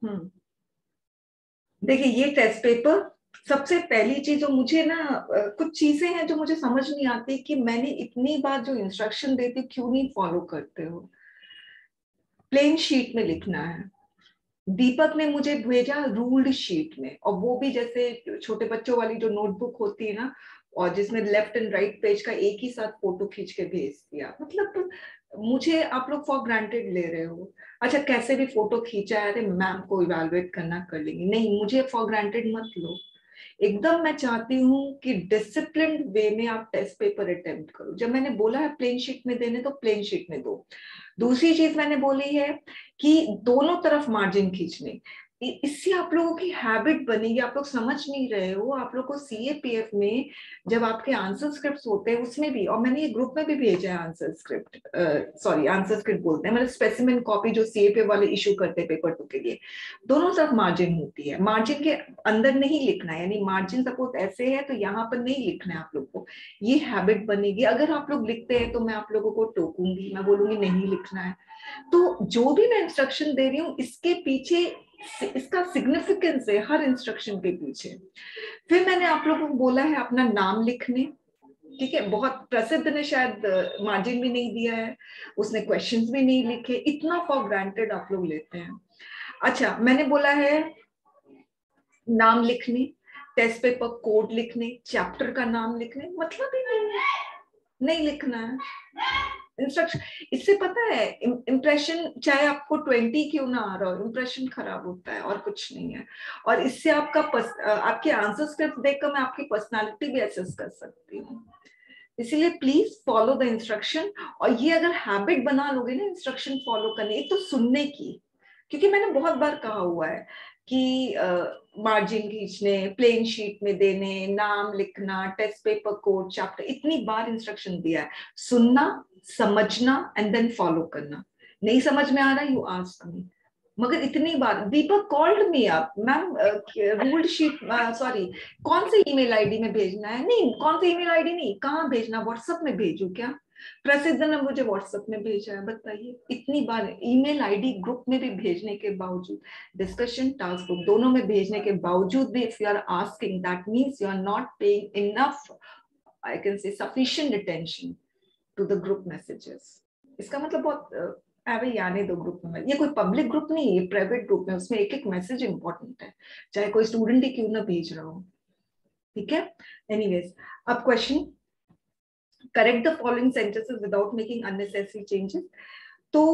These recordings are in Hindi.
हम्म। देखिए ये टेस्ट पेपर, सबसे पहली चीज जो मुझे ना कुछ चीजें हैं जो मुझे समझ नहीं आती कि मैंने इतनी बार जो इंस्ट्रक्शन देती हूँ क्यों नहीं फॉलो करते हो। प्लेन शीट में लिखना है। दीपक ने मुझे भेजा रूल्ड शीट में, और वो भी जैसे छोटे बच्चों वाली जो नोटबुक होती है ना, और जिसमें लेफ्ट एंड राइट पेज का एक ही साथ फोटो खींच के भेज दिया। मतलब मुझे आप लोग फॉर ग्रांटेड ले रहे हो। अच्छा कैसे भी फोटो खींचा है, अरे मैम को इवेलुएट करना कर लेंगे, नहीं मुझे फॉर ग्रांटेड मत लो। एकदम मैं चाहती हूँ कि डिसिप्लिन वे में आप टेस्ट पेपर अटेम्प्ट करो। जब मैंने बोला है प्लेन शीट में देने तो प्लेन शीट में दो। दूसरी चीज मैंने बोली है कि दोनों तरफ मार्जिन खींचने, इससे आप लोगों की हैबिट बनेगी। आप लोग समझ नहीं रहे हो, आप लोग को सीएपीएफ में जब आपके आंसर स्क्रिप्ट होते हैं उसमें भी, और मैंने ये ग्रुप में भी भेजा है answer script, sorry answer script बोलते हैं मतलब स्पेसिमेन कॉपी जो सीएपीएफ वाले इशू करते हैं पेपर 2 के लिए, दोनों तरफ मार्जिन होती है। मार्जिन के अंदर नहीं लिखना है, यानी मार्जिन सपोज ऐसे है तो यहाँ पर नहीं लिखना है आप लोग को। ये हैबिट बनेगी। अगर आप लोग लिखते हैं तो मैं आप लोगों को टोकूंगी, मैं बोलूंगी नहीं लिखना है। तो जो भी मैं इंस्ट्रक्शन दे रही हूँ इसके पीछे इसका सिग्निफिकेंस है, हर इंस्ट्रक्शन के पीछे। फिर मैंने आप लोगों को बोला है अपना नाम लिखने। ठीक है, बहुत प्रसिद्ध ने शायद मार्जिन भी नहीं दिया है, उसने क्वेश्चंस भी नहीं लिखे, इतना फॉर ग्रांटेड आप लोग लेते हैं। अच्छा मैंने बोला है नाम लिखने, टेस्ट पेपर कोड लिखने, चैप्टर का नाम लिखने, मतलब ही नहीं है, नहीं लिखना है इंस्ट्रक्शन। इससे पता है इंप्रेशन चाहे आपको 20 क्यों ना आ रहा हो, इंप्रेशन खराब होता है और कुछ नहीं है। और इससे आपका आपके आंसर स्क्रिप्ट देखकर मैं आपकी पर्सनालिटी भी असेस कर सकती हूँ। इसीलिए प्लीज फॉलो द इंस्ट्रक्शन। और ये अगर हैबिट बना लोगे ना इंस्ट्रक्शन फॉलो करने, एक तो सुनने की, क्योंकि मैंने बहुत बार कहा हुआ है कि मार्जिन खींचने, प्लेन शीट में देने, नाम लिखना, टेस्ट पेपर कोड, चैप्टर, इतनी बार इंस्ट्रक्शन दिया है। सुनना, समझना एंड देन फॉलो करना। नहीं समझ में आ रहा यू आस्क मी। मगर इतनी बार Deepak called me up, ma'am ruled sheet, sorry कौन सी ईमेल आईडी में भेजना है, नहीं कौन सी ईमेल आईडी नहीं, कहाँ भेजना, व्हाट्सएप में भेजू क्या? प्रसिद्ध ने मुझे व्हाट्सएप में भेजा है, बताइए इतनी बार ईमेल आईडी ग्रुप में भी भेजने के बावजूद, डिस्कशन टास्क ग्रुप दोनों में भेजने के बावजूद भी if you are asking that means you are not paying enough, I can say sufficient attention to the group messages. इसका मतलब बहुत भाई आने दो ग्रुप में। ये कोई पब्लिक ग्रुप नहीं, ये प्राइवेट ग्रुप है, उसमें एक एक मैसेज इंपॉर्टेंट है, चाहे कोई स्टूडेंट ही क्यों ना भेज रहा हो। ठीक है, एनीवेज अब question, correct the following sentences without making unnecessary changes. तो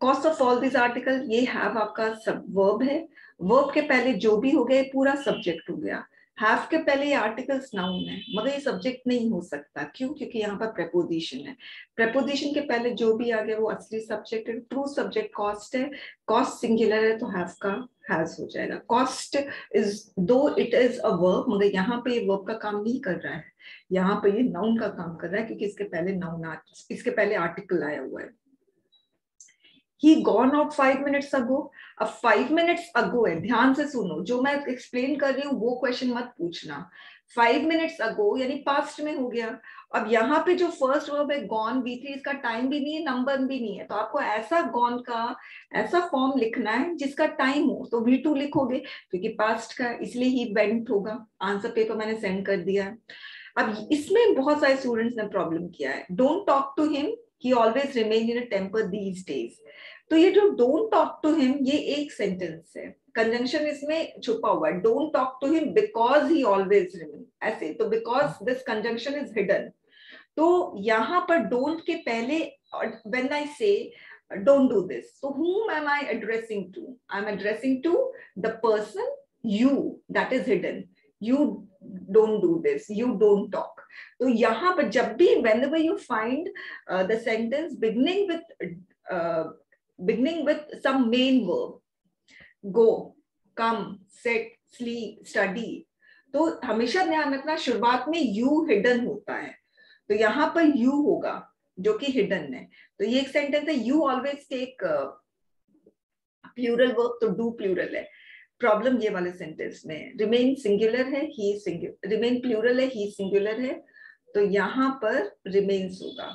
cost of all this article, ये हैव आपका सब वर्ब है, वर्ब के पहले जो भी हो गया पूरा सब्जेक्ट हो गया। हैव के पहले ये आर्टिकल्स नाउन है मगर ये सब्जेक्ट नहीं हो सकता, क्यों? क्योंकि यहाँ पर प्रेपोजिशन है। प्रेपोजिशन के पहले जो भी आ गया वो असली सब्जेक्ट है। ट्रू सब्जेक्ट कॉस्ट है, कॉस्ट सिंगुलर है तो हैव का हैज हो जाएगा। कॉस्ट इज दो इट इज अ वर्ब, मगर यहाँ पे ये वर्ब का काम नहीं कर रहा है, यहाँ पे ये नाउन का काम कर रहा है, क्योंकि इसके पहले नाउन, इसके पहले आर्टिकल आया हुआ है। He gone out 5 minutes ago। अब 5 minutes ago है, ध्यान से सुनो, जो मैं एक्सप्लेन कर रही हूँ वो क्वेश्चन मत पूछना। 5 minutes ago यानी पास्ट में हो गया। अब यहाँ पे जो फर्स्ट वर्ब है गॉन, V3, इसका टाइम भी नहीं है, नंबर भी नहीं है, तो आपको ऐसा गॉन का ऐसा फॉर्म लिखना है जिसका टाइम हो, तो V2 लिखोगे क्योंकि पास्ट का, इसलिए ही वेंट होगा। आंसर पेपर मैंने सेंड कर दिया है। अब इसमें बहुत सारे स्टूडेंट्स ने प्रॉब्लम किया है, don't talk to him, he always remain in a temper these days. तो ये जो डोंट टॉक टू हिम ये एक सेंटेंस है, कंजंक्शन इसमें छुपा हुआ है। Don't talk to him because he always remain, ऐसे तो because this conjunction is hidden. तो यहाँ पर डोंट के पहले व्हेन आई से don't do this, so whom am I addressing to? I'm addressing to the person you, that is hidden, you don't do this, you don't talk। तो यहाँ पर जब भी whenever you find the sentence beginning with some main verb, go, come, sit, sleep, study, तो हमेशा ध्यान रखना शुरुआत में you hidden होता है, तो यहाँ पर you होगा जो कि हिडन है। तो ये एक सेंटेंस है, you always take plural verb, तो डू प्लूरल है। प्रॉब्लम ये वाले सेंटेंस में, रिमेन सिंगुलर है, ही सिंगुलर, रिमेन प्लूरल है, ही सिंगुलर है, तो यहाँ पर रिमेन्स होगा।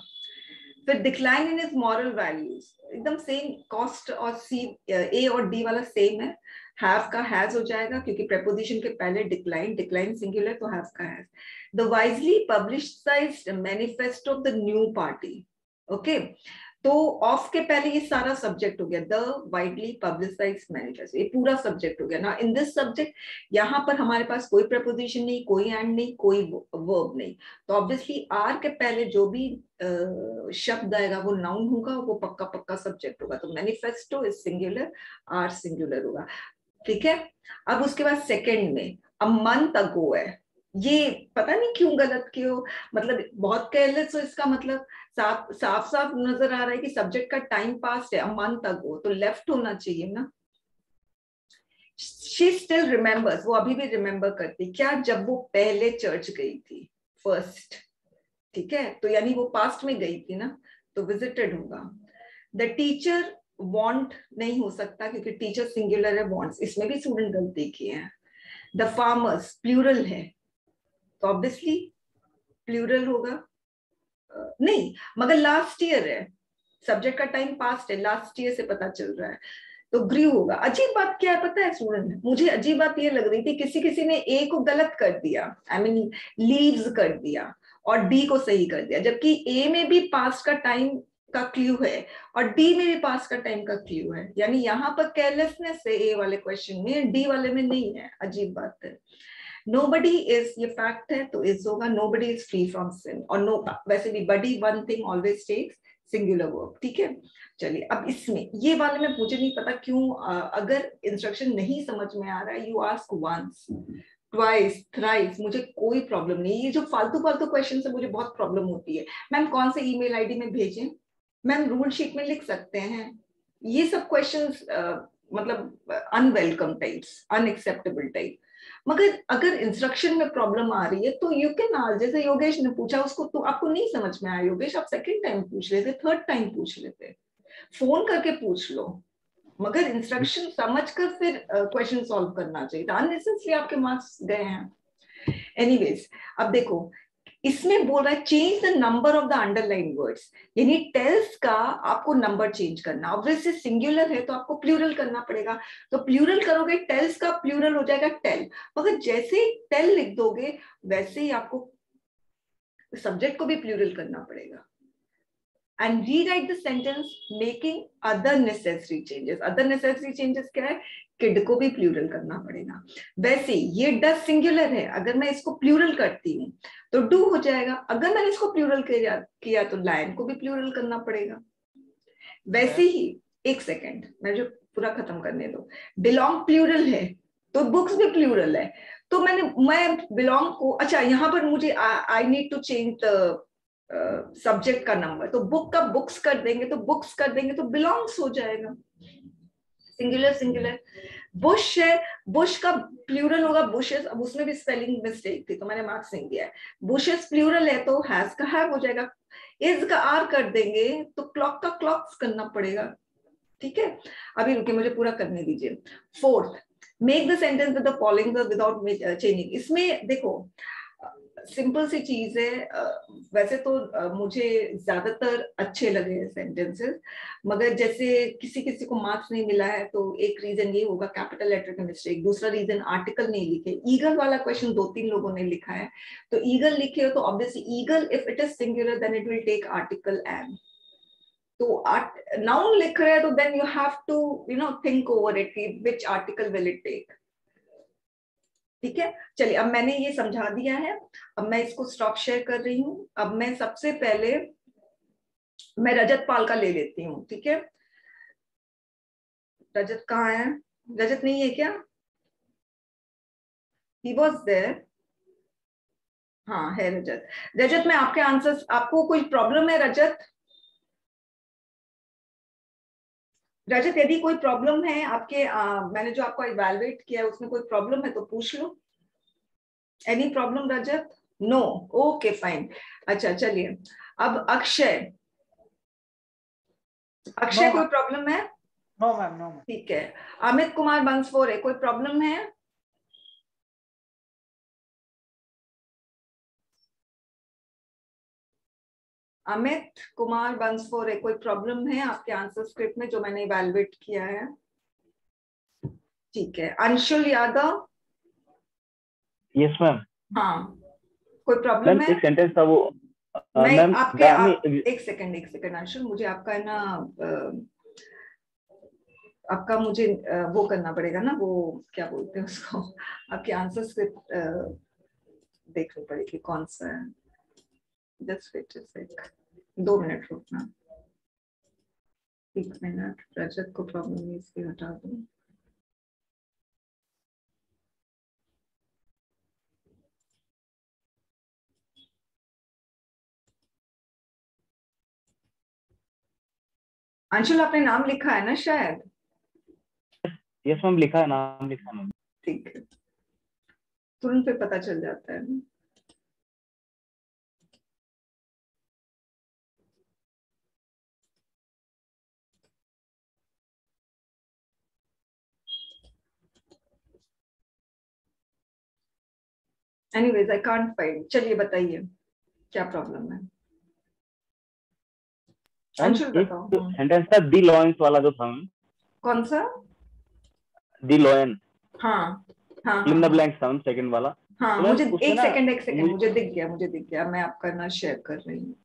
फिर decline in is moral values, एकदम सेम, कॉस्ट और सी ए और डी वाला सेम है, हैव का हैज हो जाएगा क्योंकि preposition के पहले डिक्लाइन, डिक्लाइन सिंगुलर तो हैव का has. The wisely publicised manifesto of the new party, okay, तो ऑफ के पहले ये सारा सब्जेक्ट हो गया, द वाइडली पब्लिसाइज्ड मैनिफेस्टो, ये पूरा सब्जेक्ट हो गया ना। इन दिस सब्जेक्ट यहाँ पर हमारे पास कोई preposition नहीं, कोई एंड नहीं, कोई वर्ब नहीं, तो ऑब्वियसली आर के पहले जो भी शब्द आएगा वो नाउन होगा, वो पक्का पक्का सब्जेक्ट होगा, तो manifesto is singular, are singular होगा, ठीक है। अब उसके बाद सेकंड में अ मंथ अगो है, ये पता नहीं क्यों गलत क्यों, मतलब बहुत केयरलेस हो, इसका मतलब साफ साफ साफ नजर आ रहा है कि सब्जेक्ट का टाइम पास्ट है, अ मंथ अगो, तो लेफ्ट होना चाहिए ना। शी स्टिल रिमेम्बर्स, वो अभी भी रिमेम्बर करती, क्या, जब वो पहले चर्च गई थी, फर्स्ट, ठीक है, तो यानी वो पास्ट में गई थी ना, तो विजिटेड होगा। द टीचर वांट नहीं हो सकता क्योंकि टीचर सिंगुलर है, वांट्स, इसमें भी स्टूडेंट गलती किए हैं। द फार्मर्स प्लूरल है, तो ऑब्वियसली प्लूरल होगा, नहीं, मगर लास्ट ईयर है, सब्जेक्ट का टाइम पास्ट है, लास्ट ईयर से पता चल रहा है, तो ग्रीव होगा। अजीब बात क्या है पता है स्टूडेंट, मुझे अजीब बात ये लग रही थी, किसी किसी ने ए को गलत कर दिया, आई मीन लीव्स कर दिया, और डी को सही कर दिया, जबकि ए में भी पास्ट का टाइम का क्लू है और डी में भी पास्ट का टाइम का क्लू है, यानी यहाँ पर केयरलेसनेस है ए वाले क्वेश्चन में, डी वाले में नहीं है, अजीब बात है। नोबडी इज, ये फैक्ट है तो इज होगा, nobody is free from sin, और नो वैसे भी body one thing always takes singular verb, ठीक है। चलिए अब इसमें ये वाले में मुझे नहीं पता क्यों, अगर इंस्ट्रक्शन नहीं समझ में आ रहा है, you ask once twice thrice, मुझे कोई प्रॉब्लम नहीं, ये जो फालतू फालतू क्वेश्चन से मुझे बहुत प्रॉब्लम होती है। मैम कौन से ईमेल आईडी में भेजें, मैम रूल शीट में लिख सकते हैं, ये सब क्वेश्चंस मतलब अनवेलकम टाइप्स, अनएक्सेप्टेबल टाइप, मगर अगर इंस्ट्रक्शन में प्रॉब्लम आ रही है तो यू कैन आस्क, जैसे योगेश ने पूछा, उसको तो आपको नहीं समझ में आया योगेश, आप सेकंड टाइम पूछ लेते, थर्ड टाइम पूछ लेते, फोन करके पूछ लो, मगर इंस्ट्रक्शन समझकर फिर क्वेश्चन सॉल्व करना चाहिए था, अननेसेसरी आपके मार्क्स गए हैं। एनीवेज, अब देखो इसमें बोल रहा है change the number of the underline words, यानी टेल्स का आपको नंबर चेंज करना, ऑब्वियसली सिंगुलर है तो आपको प्लूरल करना पड़ेगा, तो प्लूरल करोगे टेल्स का प्लूरल हो जाएगा टेल, मगर जैसे टेल लिख दोगे वैसे ही आपको सब्जेक्ट को भी प्लूरल करना पड़ेगा। And rewrite the sentence making other necessary changes, other necessary changes क्या है, किड को भी प्लूरल करना पड़ेगा। वैसे ये डज सिंगुलर है, अगर मैं इसको प्लूरल करती हूँ तो डू हो जाएगा, अगर मैंने इसको प्लूरल किया तो लायन को भी प्लूरल करना पड़ेगा। वैसे ही एक सेकेंड मैं जो पूरा खत्म करने दो, बिलोंग प्लूरल है तो बुक्स भी प्लूरल है, तो मैं बिलोंग को, अच्छा यहाँ पर मुझे I need to change the subject का नंबर, तो बुक का बुक्स कर देंगे, तो बुक्स कर देंगे तो बिलोंग्स हो जाएगा, सिंगुलर सिंगुलर। बुश है, बुश का प्लूरल होगा बुशेस, अब उसमें भी स्पेलिंग मिस्टेक थी तो मैंने मार्क्स नहीं दिया है, बुशेस प्लूरल है तो हैज का हैव हो जाएगा, इज का आर कर देंगे तो क्लॉक का क्लॉक्स करना पड़ेगा, ठीक है। अभी रुके, मुझे पूरा करने दीजिए। Fourth, make the sentence with the following without changing, इसमें देखो सिंपल सी चीज है, वैसे तो मुझे ज्यादातर अच्छे लगे सेंटेंसेस, मगर जैसे किसी किसी को मार्क्स नहीं मिला है तो एक रीजन ये होगा कैपिटल लेटर का मिस्टेक, दूसरा रीजन आर्टिकल नहीं लिखे, ईगल वाला क्वेश्चन 2-3 लोगों ने लिखा है, तो ईगल लिखे हो तो obviously eagle if it is singular then it will take article an, तो नाउन लिख रहे हैं तो then you have to think over it which article will it take, ठीक है। चलिए अब मैंने ये समझा दिया है, अब मैं इसको स्टॉप शेयर कर रही हूँ। अब मैं सबसे पहले मैं रजत पाल का ले लेती हूँ, ठीक है। रजत कहाँ है, रजत नहीं है क्या, ही वॉज देयर, हाँ है रजत। रजत मैं आपके आंसर्स, आपको कोई प्रॉब्लम है रजत, रजत यदि कोई प्रॉब्लम है आपके मैंने जो आपको इवैल्यूएट किया है उसमें कोई प्रॉब्लम है तो पूछ लो, एनी प्रॉब्लम रजत, नो, ओके फाइन। अच्छा चलिए अब अक्षय, अक्षय कोई प्रॉब्लम है, नो मैम, नो मैम, ठीक है। अमित कुमार बंसफोरे कोई प्रॉब्लम है, अमित कुमार बंसफोरे, कोई प्रॉब्लम है आपके आंसर स्क्रिप्ट में जो मैंने इवैल्यूएट किया है? ठीक है। अंशुल यादव। Yes ma'am. हाँ, कोई प्रॉब्लम मैम है? एक सेंटेंस था वो मैं मैम आपके ग्रामी। एक सेकंड अंशुल, मुझे आपका है ना आपका मुझे वो करना पड़ेगा ना, वो क्या बोलते हैं उसको, आपके आंसर स्क्रिप्ट देखनी पड़ेगी कौन सा है। Just wait a sec, 2 minute रुकना। 1 मिनट, रजत को प्रॉब्लम है इसलिए हटा दूं। अंशुल आपने नाम लिखा है ना शायद? यस मैम, लिखा है, नाम लिखा है मैम। ठीक है, तुरंत पे पता चल जाता है। एनीवेज आई कांट फाइंड, चलिए बताइए क्या प्रॉब्लम है। मैम अंशुल एक बताओ। सेंटेंस था दी लॉयंस वाला जो था मैम। कौन सा? दी लॉयन, हाँ हाँ फिल हाँ इन द हाँ ब्लैंक साउंड सेकंड वाला। हाँ, तो मैम मुझे उसमें एक ना सेकंड, एक सेकंड, मुझे मुझे दिख गया, मुझे दिख गया, मैं आपका ना शेयर कर रही हूँ।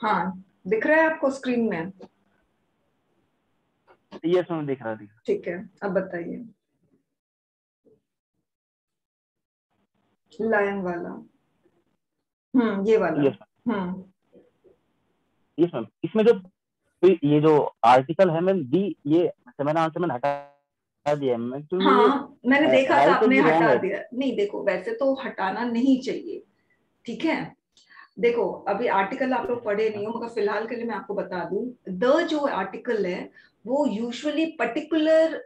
हाँ, दिख रहा है आपको स्क्रीन में? यस मैम दिख रहा था। ठीक है, अब बताइए। लायन वाला, ये वाला। यस हम्म। यस मैम, इसमें जो ये जो आर्टिकल है मैम दी, ये मैंने आंसर मैंने हटा दिया है मैम, क्योंकि ये हाँ, मैंने देखा था राइटर आपने भी रॉन्ग हटा है। दिया। नहीं देखो, वैसे तो हटाना नहीं चाहिए, ठीक है। देखो, अभी आर्टिकल आप लोग पढ़े नहीं हो, मगर फिलहाल के लिए मैं आपको बता दूं, द जो आर्टिकल है वो usually particular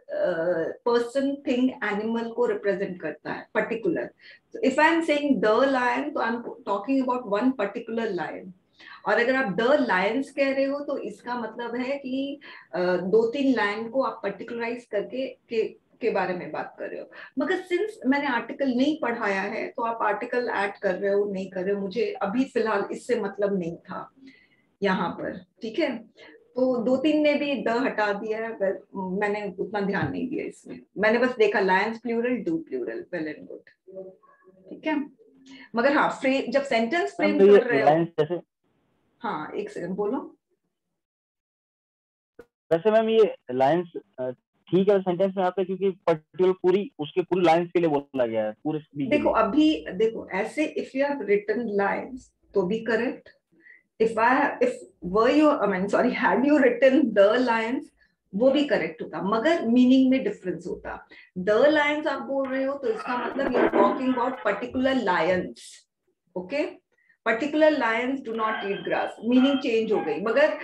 person, thing, animal को रिप्रेजेंट करता है, particular. If I am saying the lion, तो I am talking about one particular lion. और अगर आप द लायंस कह रहे हो तो इसका मतलब है कि 2-3 लायन को आप पर्टिकुलराइज करके के बारे में बात कर रहे हो। मगर सिंस मैंने आर्टिकल नहीं पढ़ाया है, तो आप आर्टिकल ऐड कर रहे हो नहीं कर रहे हो, मुझे अभी फिलहाल इससे मतलब नहीं था यहाँ पर, ठीक है। तो 2-3 ने भी द हटा दिया है, मैंने उतना ध्यान नहीं दिया इसमें, मैंने बस देखा lions plural, do plural, well and good, ठीक है। मगर हाँ, फ्रेम जब सेंटेंस मैम फ्रेम तो ये कर रहे हो। लाइन्स जैसे, हाँ, एक सेकंड बोलो। वैसे मैम ये लाइन्स ठीक है सेंटेंस में आते हैं, क्योंकि पर्टिकुलर पूरी उसके पूरी लाइन्स के लिए बोला गया है, पूरे स्पीच के देखो लिए। अभी, देखो ऐसे, if you have written lines तो भी correct. If were you, I mean sorry, had you written the lions, वो भी करेक्ट होता, मगर मीनिंग में डिफरेंस होता। द लायंस आप बोल रहे हो तो इसका मतलब you are talking about particular lions, okay. Particular lions do not eat grass, meaning change हो गई, मगर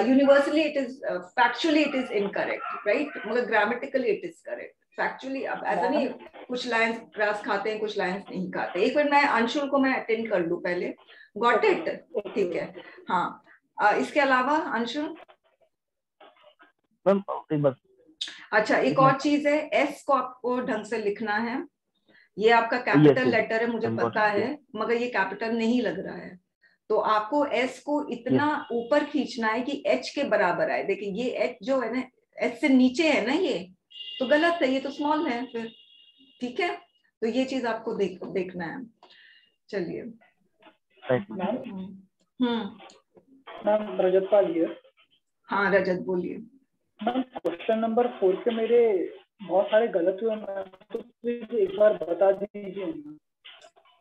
universally it is, factually it is incorrect, right, मगर grammatically it is correct. Factually अब ऐसा नहीं, कुछ लायंस ग्रास खाते हैं, कुछ लायंस नहीं खाते। एक मिनट, मैं अंशुल को मैं अटेंड कर लूं पहले। Got it? ठीक है। हाँ, इसके अलावा अंशुल। मैम एक बार, अच्छा, एक एक और मिनट। चीज है, एस को आपको ढंग से लिखना है। ये आपका यस कैपिटल यस, लेटर है, मुझे पता है, मगर ये कैपिटल नहीं लग रहा है। तो आपको एस को इतना यस ऊपर खींचना है कि एच के बराबर आए। देखिए ये एच जो है ना, एच से नीचे है ना, ये तो गलत है, ये तो स्मॉल है फिर, ठीक है। तो ये चीज आपको देखना है। चलिए। Right. Hmm. Ma'am Rajat Pal here. हाँ रजत बोलिए। मैम क्वेश्चन नंबर 4 के मेरे बहुत सारे गलत हुए मैम, तो प्लीज एक बार बता दीजिए।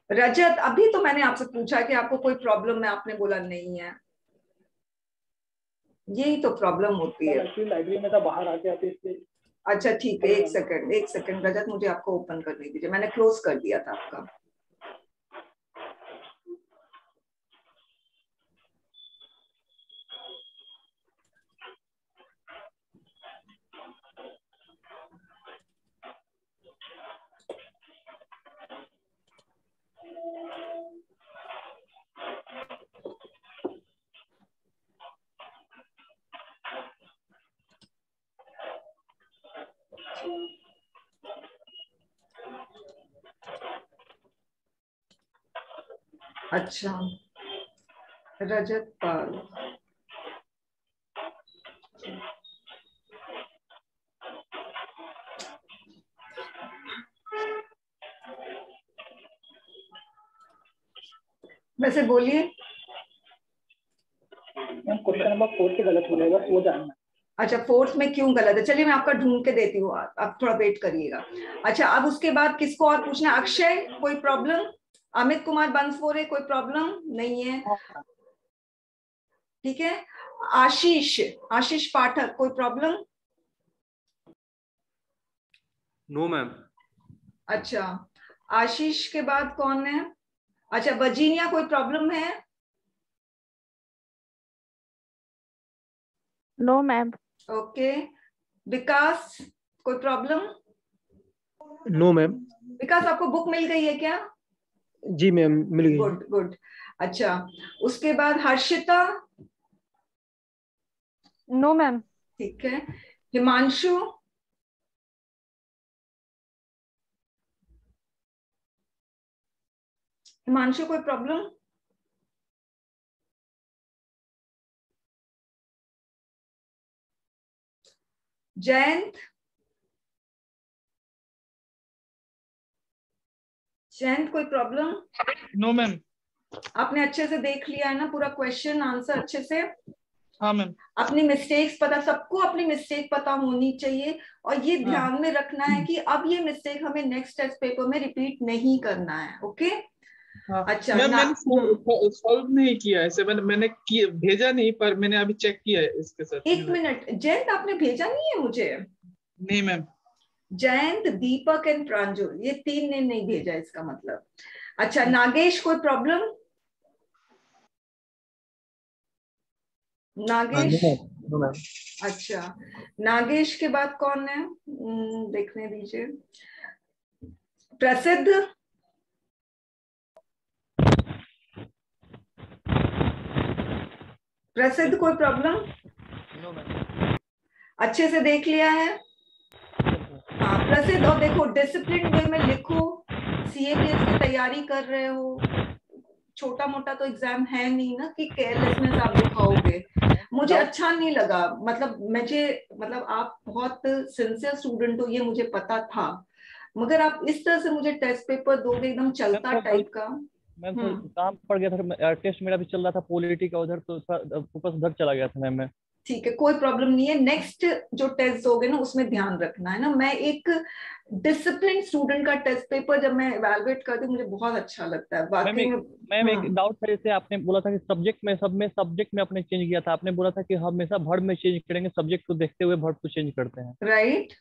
रजत, अभी तो मैंने आपसे पूछा कि आपको कोई प्रॉब्लम है, आपने बोला नहीं है। यही तो प्रॉब्लम होती है। एक्चुअली लाइब्रेरी में था, बाहर आते आते इसलिए। अच्छा ठीक है, सॉरी एक मैम। सेकंड, एक सेकंड रजत, मुझे आपको ओपन करने दीजिए, मैंने क्लोज कर दिया था आपका। अच्छा, रजत पाल। वैसे बोलिए। क्वेश्चन नंबर 4 के गलत हो जाएगा, वो जानना। अच्छा, फोर्थ में क्यों गलत है? चलिए मैं आपका ढूंढ के देती हूँ, आप थोड़ा वेट करिएगा। अच्छा, अब उसके बाद किसको और पूछना? अक्षय, कोई प्रॉब्लम? अमित कुमार बंसफोरे, कोई प्रॉब्लम नहीं है? ठीक है। आशीष, आशीष पाठक, कोई प्रॉब्लम? No ma'am. अच्छा, आशीष के बाद कौन है? अच्छा, वर्जीनिया, कोई प्रॉब्लम है? No ma'am. ओके। विकास, कोई प्रॉब्लम? No ma'am. विकास, आपको बुक मिल गई है क्या? जी मैम, मिल गई। Good good. अच्छा, उसके बाद हर्षिता। No ma'am. ठीक है। हिमांशु। हिमांशु, कोई प्रॉब्लम? जयंत। जयंत, कोई प्रॉब्लम? No ma'am. आपने अच्छे से देख लिया है ना पूरा क्वेश्चन आंसर अच्छे से? हाँ मैम। अपनी मिस्टेक्स पता, सबको अपनी मिस्टेक पता होनी चाहिए, और ये हाँ। ध्यान में रखना है कि अब ये मिस्टेक हमें नेक्स्ट टेस्ट पेपर में रिपीट नहीं करना है। ओके। हाँ। अच्छा, मैम मैंने सॉल्व नहीं किया ऐसे, मैंने भेजा नहीं, पर मैंने अभी चेक किया है इसके साथ। एक मिनट, जयंत आपने भेजा नहीं है मुझे? नहीं ma'am. Jayant, Deepak and Pranjul, ये तीन ने नहीं भेजा, इसका मतलब। अच्छा, नागेश, कोई प्रॉब्लम? नागेश। अच्छा, नागेश के बाद कौन है? देखने दीजिए। प्रसिद्ध। प्रसिद्ध, कोई प्रॉब्लम? No ma'am. अच्छे से देख लिया है? हाँ प्रसिद्ध, और देखो डिसिप्लिन वे में लिखो, सीएपीएफ की तैयारी कर रहे हो, छोटा मोटा तो एग्जाम है नहीं ना कि केयरलेसनेस आप दिखाओगे। मुझे अच्छा नहीं लगा, मतलब आप बहुत सिंसियर स्टूडेंट हो, ये मुझे पता था, मगर आप इस तरह से मुझे टेस्ट पेपर दोगे एकदम चलता टाइप का। मैम काम पड़ गया था, टेस्ट मेरा भी चल रहा था पॉलिटी का उधर, तो फोकस उधर चला गया था मैम मैं। ठीक है, कोई प्रॉब्लम नहीं है। नेक्स्ट जो टेस्ट दोगे ना उसमें ध्यान रखना है ना। मैं एक डिसिप्लिन स्टूडेंट का टेस्ट पेपर जब मैं इवैल्यूएट करती हूँ मुझे बहुत अच्छा लगता है वाकई में। मैम एक डाउट था, जैसे आपने बोला था कि सब्जेक्ट में आपने चेंज किया था, आपने बोला था कि हमेशा वर्ब में चेंज करेंगे, सब्जेक्ट को देखते हुए वर्ब को चेंज करते हैं। राइट।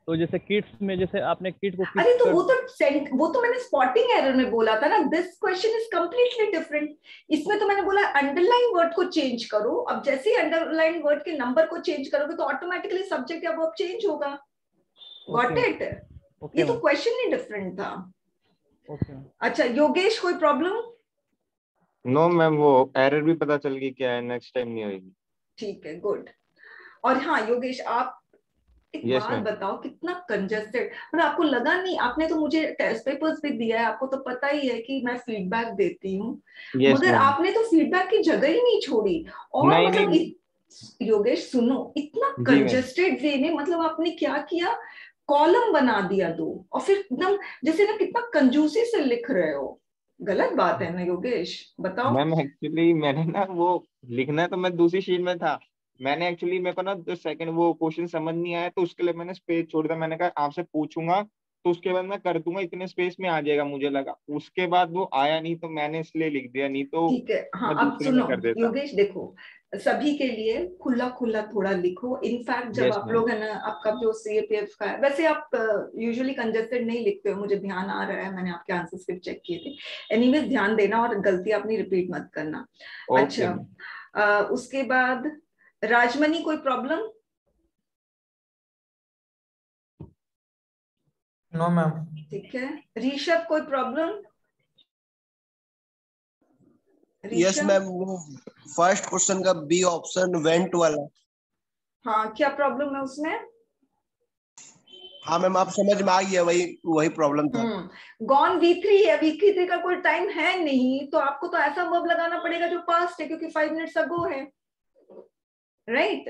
तो जैसे किड्स में, जैसे आपने किड को अरे तो वो तो मैंने स्पॉटिंग एरर में बोला था ना, this question is completely different. इसमें तो मैंने बोला अंडरलाइन वर्ड को चेंज करो, अब जैसे ही अंडरलाइन वर्ड के नंबर को चेंज करोगे तो ऑटोमेटिकली सब्जेक्ट या वर्ब चेंज होगा। Got it? ये तो क्वेश्चन ही डिफरेंट था। अच्छा योगेश, कोई प्रॉब्लम? नो मैम, वो एरर भी पता चल गई क्या है, नेक्स्ट टाइम नहीं होगी। ठीक है, गुड। और हाँ योगेश, आप एक बात बताओ, कितना कंजेस्टेड, मतलब आपको लगा नहीं? आपने तो मुझे टेस्ट पेपर्स भी दिया है, आपको तो पता ही है कि मैं फीडबैक देती हूँ, मगर आपने तो फीडबैक की जगह ही नहीं छोड़ी। और नहीं, मतलब नहीं। योगेश सुनो, इतना कंजेस्टेड वे में, मतलब आपने क्या किया, कॉलम बना दिया 2, और फिर एकदम जैसे ना कितना कंजूसी से लिख रहे हो। गलत बात है ना योगेश, बताओ। मैम एक्चुअली मैंने ना वो लिखना तो मैं दूसरी शीट में था, मैंने एक्चुअली मेरे को ना जो सेकंड वो क्वेश्चन समझ नहीं आया तो उसके लिए मैंने स्पेस छोड़ दिया। मैंने कहा आपसे पूछूंगा तो उसके बाद मैं कर दूंगा, इतने स्पेस में आ जाएगा मुझे लगा। उसके बाद वो आया नहीं तो मैंने इसलिए लिख दिया, नहीं तो ठीक है। हाँ मैं अब दूसरे सुनो में कर देता। योगेश, देखो सभी के लिए खुला खुला थोड़ा लिखो। इनफैक्ट जब आप लोग है ना, आपका जो सीएपीएफ का है, वैसे आप यूजुअली कंजेस्टेड नहीं लिखते हो, मुझे ध्यान आ रहा है, मैंने आपके आंसर स्क्रिप्ट चेक किए थे। एनीवेज ध्यान देना और गलती अपनी रिपीट मत करना। अच्छा उसके बाद राजमणि, कोई प्रॉब्लम? No ma'am. ठीक है। ऋषभ, कोई प्रॉब्लम? यस मैम, वो फर्स्ट क्वेश्चन का बी ऑप्शन वेंट वाला। हाँ क्या प्रॉब्लम है उसमें? हाँ मैम, आप समझ में आ गया, वही वही प्रॉब्लम था। गॉन V3 है, V3 का कोई टाइम है नहीं, तो आपको तो ऐसा वर्ब लगाना पड़ेगा जो पास्ट है, क्योंकि 5 मिनट्स अगो है, राइट?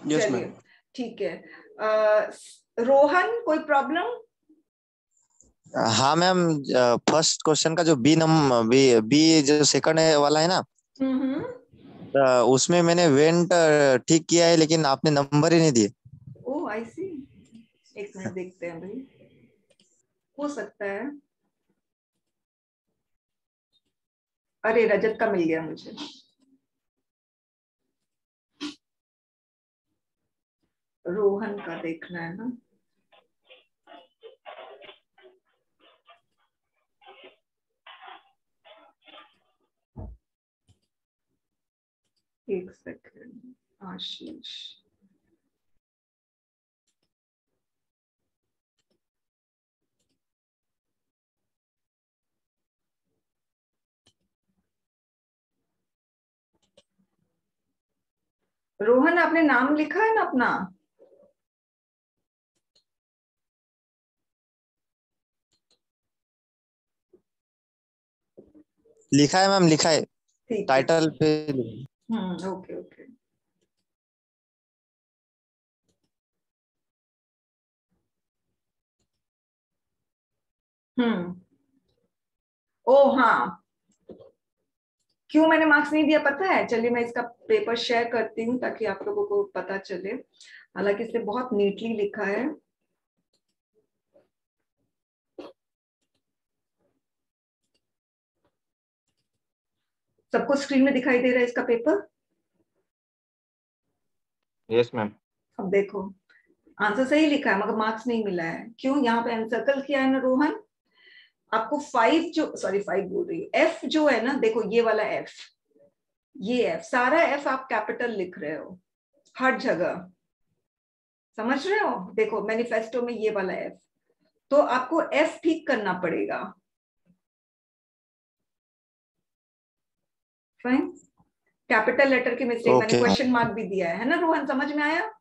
यस चलिए मैम। ठीक है। रोहन, कोई प्रॉब्लम? हाँ मैम, फर्स्ट क्वेश्चन का जो बी जो सेकंड वाला है ना, उसमें मैंने वेंट ठीक किया है, लेकिन आपने नंबर ही नहीं दिए। ओह आई सी, एक मिनट देखते हैं भाई, हो सकता है। अरे रजत का मिल गया मुझे। रोहन का देखना है ना। एक सेकंड, आशीष। रोहन, आपने नाम लिखा है ना अपना? लिखा है मैम, लिखा है, ठीक है। टाइटल पे। Okay okay. ओ हाँ, क्यों मैंने मार्क्स नहीं दिया पता है? चलिए मैं इसका पेपर शेयर करती हूँ ताकि आप लोगों को पता चले। हालांकि इसे बहुत नीटली लिखा है। सबको स्क्रीन में दिखाई दे रहा है इसका पेपर? Yes ma'am. अब देखो, आंसर सही लिखा है मगर मार्क्स नहीं मिला है। क्यों? यहाँ पे अनसर्कल किया है ना रोहन। आपको 5 जो, सॉरी 5 बोल रही हूँ, एफ जो है ना, देखो ये वाला एफ, ये एफ, सारा एफ आप कैपिटल लिख रहे हो हर जगह, समझ रहे हो? देखो मैनिफेस्टो में ये वाला एफ, तो आपको एफ ठीक करना पड़ेगा। फाइन, कैपिटल लेटर की मिस्टेक, मैंने क्वेश्चन मार्क भी दिया है ना रोहन, समझ में आया?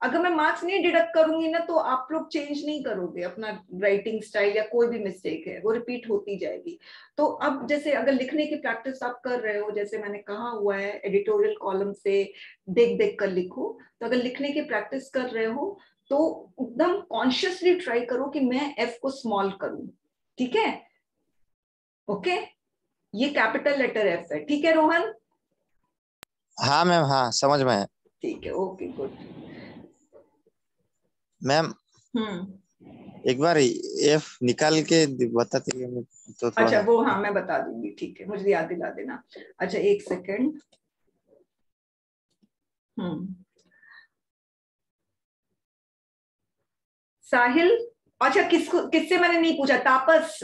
अगर मैं मार्क्स नहीं डिडक्ट करूंगी ना तो आप लोग चेंज नहीं करोगे अपना राइटिंग स्टाइल, या कोई भी मिस्टेक है वो रिपीट होती जाएगी। तो अब जैसे अगर लिखने की प्रैक्टिस आप कर रहे हो, जैसे मैंने कहा हुआ है एडिटोरियल कॉलम से देख देख कर लिखो, तो अगर लिखने की प्रैक्टिस कर रहे हो तो एकदम कॉन्शियसली ट्राई करो कि मैं एफ को स्मॉल करूं, ठीक है? ओके, ये कैपिटल लेटर एफ है, ठीक है रोहन? हाँ मैम, हाँ समझ में है। ठीक है, ओके गुड। मैम एक बार एफ निकाल के बताते तो थोड़ा। अच्छा वो हाँ मैं बता दूंगी, ठीक है, मुझे याद दिला देना। अच्छा एक सेकंड। साहिल, अच्छा किससे मैंने नहीं पूछा? तापस।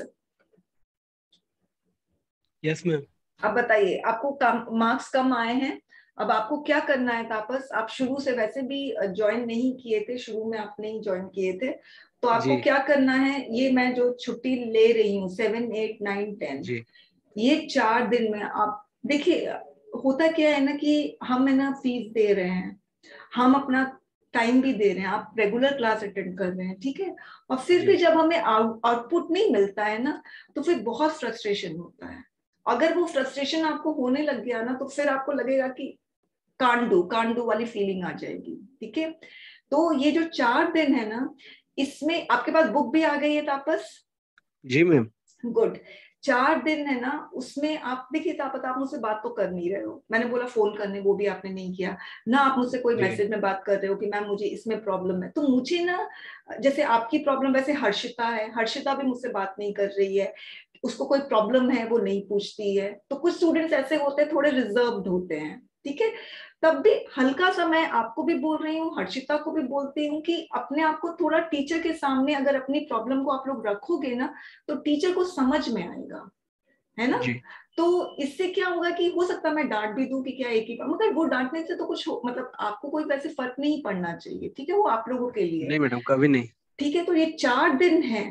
Yes ma'am. अब बताइए, आपको कम मार्क्स कम आए हैं, अब आपको क्या करना है तापस? आप शुरू से वैसे भी ज्वाइन नहीं किए थे, शुरू में आपने ही ज्वाइन किए थे, तो आपको क्या करना है, ये मैं जो छुट्टी ले रही हूँ 7, 8, 9, 10, ये 4 दिन में आप देखिए, होता क्या है ना कि हम है ना फीस दे रहे हैं, हम अपना टाइम भी दे रहे हैं, आप रेगुलर क्लास अटेंड कर रहे हैं, ठीक है, और फिर भी जब हमें आउटपुट नहीं मिलता है ना तो फिर बहुत फ्रस्ट्रेशन होता है। अगर वो फ्रस्ट्रेशन आपको होने लग गया ना तो फिर आपको लगेगा कि कांट डू वाली फीलिंग आ जाएगी, ठीक है? तो ये जो 4 दिन है ना, इसमें आपके पास बुक भी आ गई है तापस? जी मैम। गुड। 4 दिन है ना, उसमें आप देखिए तापस, आप मुझसे बात तो कर नहीं रहे हो, मैंने बोला फोन करने, वो भी आपने नहीं किया ना, आप मुझसे कोई मैसेज में बात कर रहे हो कि मैम मुझे इसमें प्रॉब्लम है, तो मुझे ना, जैसे आपकी प्रॉब्लम, वैसे हर्षिता है, हर्षिता भी मुझसे बात नहीं कर रही है, उसको कोई प्रॉब्लम है वो नहीं पूछती है, तो कुछ स्टूडेंट्स ऐसे होते हैं थोड़े रिजर्व्ड होते हैं, ठीक है? तब भी हल्का सा मैं आपको भी बोल रही हूँ, हर्षिता को भी बोलती हूँ कि अपने आप को थोड़ा टीचर के सामने अगर अपनी प्रॉब्लम को आप लोग रखोगे ना तो टीचर को समझ में आएगा, है ना? तो इससे क्या होगा कि हो सकता है मैं डांट भी दूं कि क्या एक ही, मगर वो डांटने से तो कुछ मतलब आपको कोई वैसे फर्क नहीं पड़ना चाहिए, ठीक है? वो आप लोगों के लिए। नहीं मैडम, कभी नहीं। ठीक है, तो ये 4 दिन है,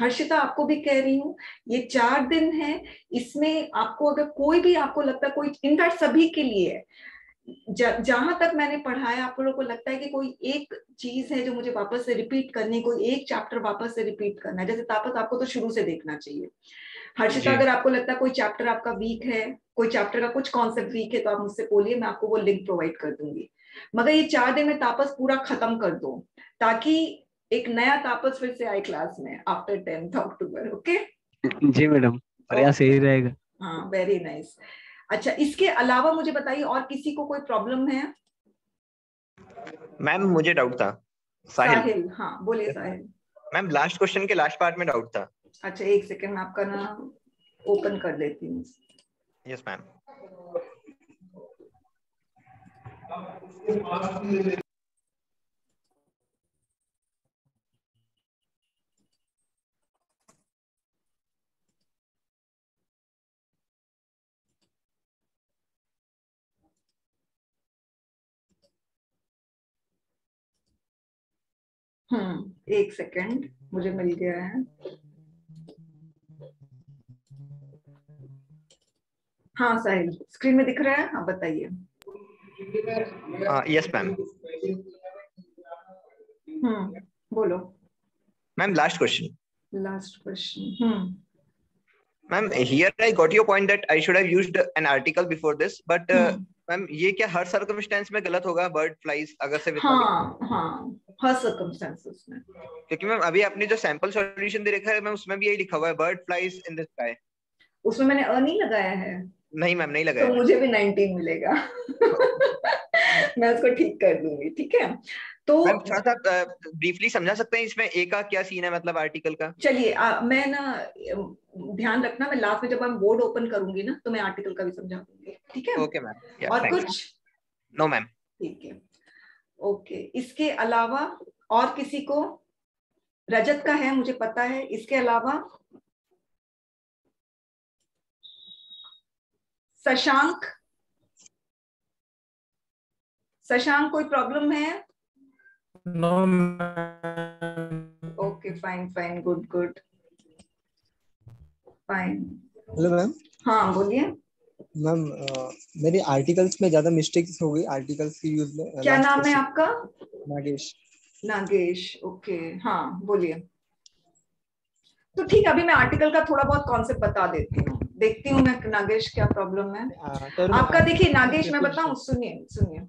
हर्षिता आपको भी कह रही हूँ, ये 4 दिन है, इसमें आपको अगर कोई भी आपको लगता है, कोई इनफैक्ट सभी के लिए है, जहां तक मैंने पढ़ा है, आप लोगों को लगता है कि कोई एक चीज है जो मुझे वापस से रिपीट करनी, कोई एक चैप्टर वापस से रिपीट करना है? जैसे तापस, आपको तो शुरू से देखना चाहिए। हर्षिता, जी अगर आपको लगता है कोई चैप्टर आपका वीक है, कोई चैप्टर का कुछ कॉन्सेप्ट वीक है, तो आप मुझसे बोलिए, मैं आपको वो लिंक प्रोवाइड कर दूंगी। मगर ये 4 दिन में तापस पूरा खत्म कर दो, ताकि एक नया तापस फिर से आए क्लास में आफ्टर 10th अक्टूबर। ओके जी मैडम, प्रयास यही रहेगा। हाँ, वेरी नाइस। अच्छा, इसके अलावा मुझे बताइए, और किसी को कोई प्रॉब्लम है? मैम मुझे डाउट था। साहिल, हाँ बोलिए साहिल। मैम लास्ट क्वेश्चन के लास्ट पार्ट में डाउट था। अच्छा, एक सेकंड, मैं आपका ना ओपन कर देती हूँ। Yes ma'am. एक सेकंड, मुझे मिल गया है। हाँ साहिल, स्क्रीन में दिख रहा है, हाँ बताइए। Yes ma'am. बोलो। Ma'am last question. Last question. Ma'am here I got your point that I should have used an article before this, but ma'am ये क्या हर सर्कमस्टेंस में गलत होगा? बर्ड फ्लाइज अगर से हाँ, हर सर्कमस्टेंसेस में। क्योंकि मैम अभी आपने जो सैंपल सॉल्यूशन दे रखा है मैम, उसमें भी यही लिखा हुआ है, bird flies in the sky. उसमें मैंने नहीं लगाया है। नहीं मैम, नहीं लगाया। तो मुझे भी 19 मिलेगा। मैं उसको ठीक कर दूंगी, ठीक है? तो मैम थोड़ा सा ब्रीफली समझा सकते हैं इसमें ए का क्या सीन है, मतलब आर्टिकल का? चलिए, मैं ना, ध्यान रखना, मैं लास्ट में जब हम बोर्ड ओपन करूंगी ना, तो मैं आर्टिकल का भी समझा दूंगी, ठीक है? Okay ma'am. और कुछ? No ma'am. ठीक है, ओके। इसके अलावा और किसी को? रजत का है, मुझे पता है। इसके अलावा शशांक, कोई प्रॉब्लम है? No. Okay, fine fine, good good, fine. Hello ma'am. हाँ बोलिए। मैम मेरी आर्टिकल्स में ज्यादा मिस्टेक्स हो गई, आर्टिकल्स की यूज में। क्या नाम है आपका? नागेश। नागेश, ओके, हाँ बोलिए। तो ठीक है, अभी मैं आर्टिकल का थोड़ा बहुत कॉन्सेप्ट बता देती हूँ, देखती हूँ मैं नागेश क्या प्रॉब्लम है आपका। देखिए नागेश, मैं बताऊँ, सुनिए,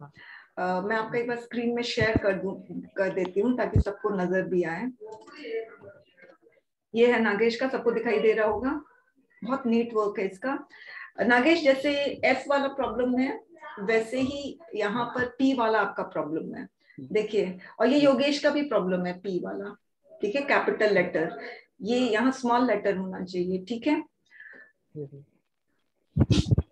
मैं आपका एक बार स्क्रीन में शेयर कर देती हूँ, ताकि सबको नजर भी आए। ये है नागेश का, सबको दिखाई दे रहा होगा। बहुत नीट वर्क है इसका। नागेश, जैसे एफ वाला प्रॉब्लम है, वैसे ही यहाँ पर पी वाला आपका प्रॉब्लम है, देखिए। और ये योगेश का भी प्रॉब्लम है, पी वाला, ठीक है? कैपिटल लेटर, ये यहाँ स्मॉल लेटर होना चाहिए, ठीक है?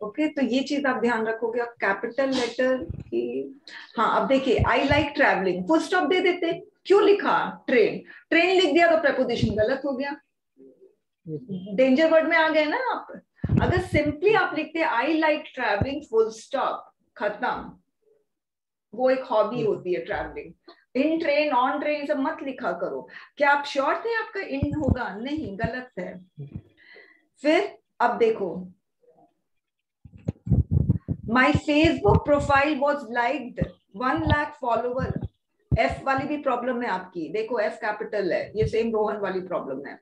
ओके, तो ये चीज आप ध्यान रखोगे। अब कैपिटल लेटर की, हाँ अब देखिए, I like travelling, full stop दे देते, क्यों लिखा ट्रेन लिख दिया, तो प्रपोजिशन गलत हो गया, डेंजर वर्ड में आ गए ना आप। अगर सिंपली आप लिखते आई लाइक ट्रैवलिंग, फुल स्टॉप, खत्म। वो एक हॉबी होती है travelling. In train, on train, सब मत लिखा करो। क्या आप श्योर थे आपका इन होगा? नहीं, गलत है। फिर अब देखो, my Facebook profile was liked 1 lakh follower. F वाली भी प्रॉब्लम है आपकी, देखो एफ कैपिटल है, ये सेम रोहन वाली प्रॉब्लम है।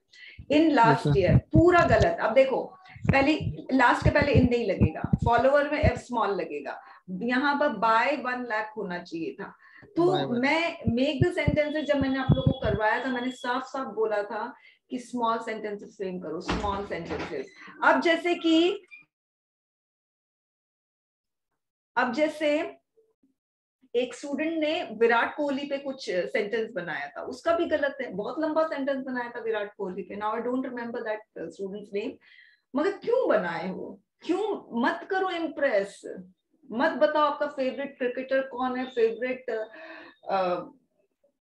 इन लास्ट ईयर, पूरा गलत। अब देखो, पहले लास्ट के पहले इन नहीं लगेगा, फॉलोवर में एफ स्मॉल लगेगा, यहाँ पर बाय 1 लाख होना चाहिए था। तो मैं मेक द सेंटेंसेस, जब मैंने आप लोगों को करवाया था, मैंने साफ साफ बोला था कि स्मॉल सेंटेंसेस फ्रेम करो, स्मॉल सेंटेंसेस। अब जैसे एक स्टूडेंट ने विराट कोहली पे कुछ सेंटेंस बनाया था, उसका भी गलत है, बहुत लंबा सेंटेंस बनाया था विराट कोहली पे। Now I don't remember that students name, मगर क्यों बनाए हो? क्यों? मत करो इम्प्रेस, मत बताओ आपका फेवरेट क्रिकेटर कौन है, फेवरेट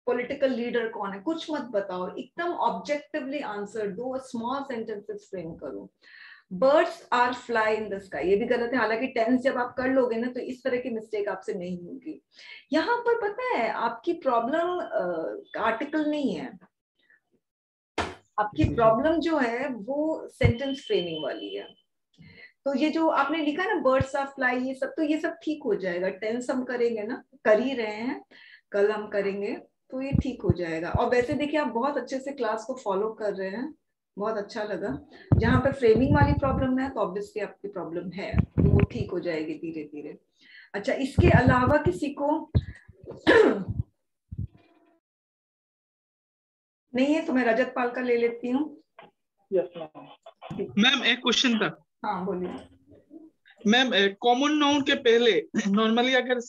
पॉलिटिकल लीडर कौन है, कुछ मत बताओ, एकदम ऑब्जेक्टिवली आंसर दो, स्मॉल सेंटेंसेस फ्रेम करो। Birds are fly in the sky, ये भी गलत है। हालांकि टेंस जब आप कर लोगे ना, तो इस तरह की मिस्टेक आपसे नहीं होगी। यहाँ पर पता है आपकी प्रॉब्लम आर्टिकल नहीं है, आपकी प्रॉब्लम जो है वो सेंटेंस फ्रेमिंग वाली है। तो ये जो आपने लिखा ना बर्ड्स ऑफ फ्लाई, ये सब ठीक हो जाएगा। टेंस हम करेंगे ना, कर ही रहे हैं, कल हम करेंगे, तो ये ठीक हो जाएगा। और वैसे देखिए आप बहुत अच्छे से क्लास को फॉलो कर रहे हैं, बहुत अच्छा लगा। जहाँ पे फ्रेमिंग वाली प्रॉब्लम है तो ऑब्वियसली आपकी प्रॉब्लम है, तो वो ठीक हो जाएगी धीरे धीरे। अच्छा, इसके अलावा किसी को नहीं है तो मैं रजत पाल का ले लेती हूँ। मैम एक क्वेश्चन था। हाँ बोलिए। मैम कॉमन नाउन के पहले नॉर्मली अगर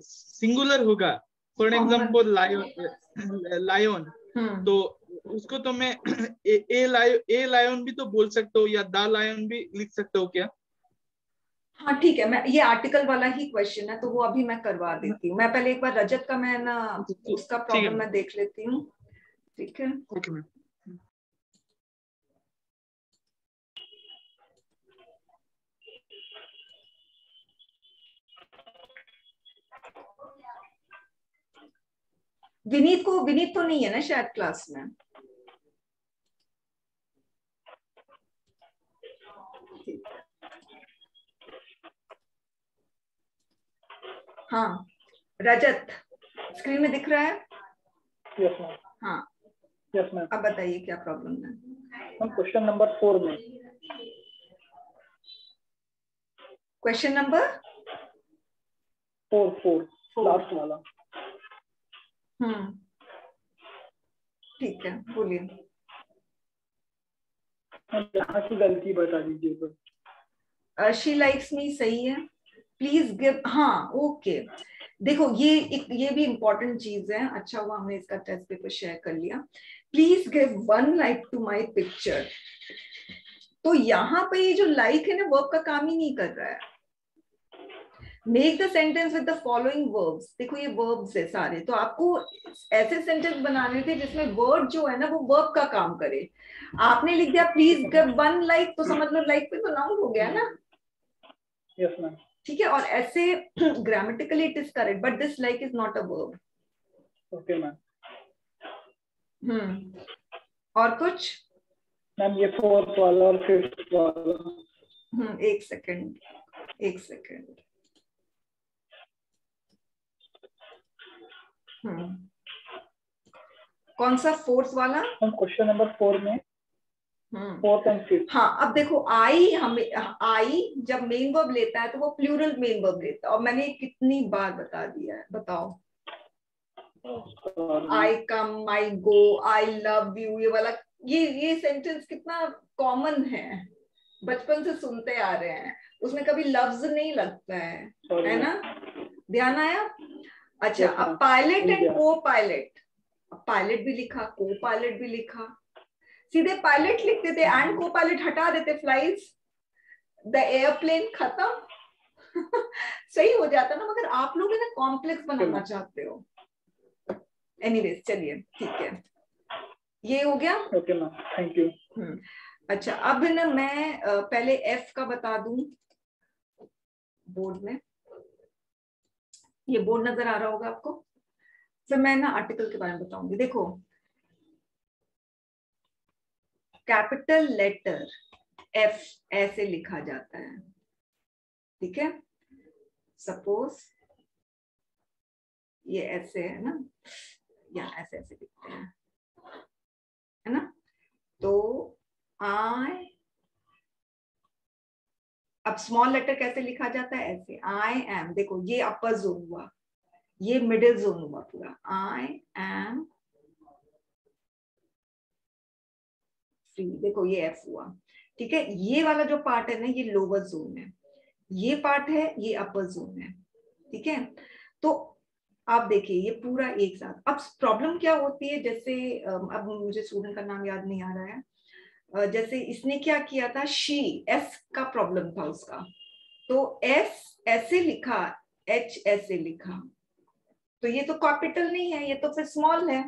सिंगुलर होगा, फॉर एग्जांपल लायन, तो उसको तो मैं ए लायन भी तो बोल सकता हूँ, या द लायन भी लिख सकता हूँ क्या? हाँ ठीक है, मैं ये आर्टिकल वाला ही क्वेश्चन है तो वो अभी मैं करवा देती हूँ। मैं पहले एक बार रजत का मैं ना उसका प्रॉब्लम मैं देख लेती हूँ, ठीक है? Okay ma'am. विनीत तो नहीं है ना शायद क्लास में? हाँ रजत, स्क्रीन में दिख रहा है? Yes ma'am. हाँ यस मैम। अब बताइए क्या प्रॉब्लम है? मैम क्वेश्चन नंबर 4 में। क्वेश्चन नंबर 4 लास्ट वाला। ठीक है बोलिए। यहाँ की गलती बता दीजिए। शी लाइक्स मी सही है, प्लीज गिव, हाँ ओके। देखो ये भी इम्पोर्टेंट चीज है, अच्छा हुआ हमने इसका टेस्ट पेपर शेयर कर लिया। Please give 1 like to my picture. तो यहाँ पे ये जो लाइक है ना, वर्ब का काम ही नहीं कर रहा है। Make the sentence with the following verbs. देखो ये वर्ब्स है सारे, तो आपको ऐसे सेंटेंस बनाने थे जिसमें वर्ड जो है ना वो वर्ब का काम करे। आपने लिख दिया प्लीज गिव 1 लाइक, तो समझ लो लाइक पे तो नाउन हो गया ना। Yes ma'am. ठीक है, और ऐसे grammatically it is correct, but this like is not a verb. Okay ma'am. और कुछ मैम ये 4th वाला और 5th वाला। एक सेकंड। कौन सा 4th वाला? क्वेश्चन नंबर 4 में 4th and 5th। हाँ अब देखो आई जब मेन वर्ब लेता है तो वो प्लूरल मेन वर्ब लेता है, और मैंने कितनी बार बता दिया है, बताओ। आई कम, आई गो, आई लव यू, ये वाला ये सेंटेंस कितना कॉमन है, बचपन से सुनते आ रहे हैं, उसमें कभी लफ्ज नहीं लगता है ना? ध्यान आया? अच्छा, अब पायलट एंड को पायलट, पायलट भी लिखा, को पायलट भी लिखा, सीधे पायलट लिख देते एंड को पायलट हटा देते, फ्लाइज द एयरप्लेन, खत्म। सही हो जाता ना, मगर आप लोग ना कॉम्प्लेक्स बनाना चाहते हो। एनीवेज चलिए ठीक है, ये हो गया। Okay ma'am, thank you. अच्छा अब ना मैं पहले एफ का बता दूं बोर्ड में, ये बोर्ड नजर आ रहा होगा आपको, फिर मैं ना आर्टिकल के बारे में बताऊंगी। देखो कैपिटल लेटर एफ ऐसे लिखा जाता है, ठीक है? सपोज ये ऐसे है ना, या ऐसे ऐसे लिखते हैं, है ना? तो आई, अब स्मॉल लेटर कैसे लिखा जाता है? ऐसे, आई एम, देखो ये अपर जोन हुआ, ये मिडिल जोन हुआ पूरा, आई एम फ्री, देखो ये एफ हुआ, ठीक है? ये वाला जो पार्ट है ना ये लोअर जोन है, ये पार्ट है ये अपर जोन है, ठीक है? तो आप देखिए ये पूरा एक साथ। अब प्रॉब्लम क्या होती है, जैसे अब मुझे स्टूडेंट का नाम याद नहीं आ रहा है, जैसे इसने क्या किया था, शी, एस का प्रॉब्लम था उसका, तो एस ऐसे लिखा, एच ऐसे लिखा, तो ये तो कैपिटल नहीं है, ये तो फिर स्मॉल है।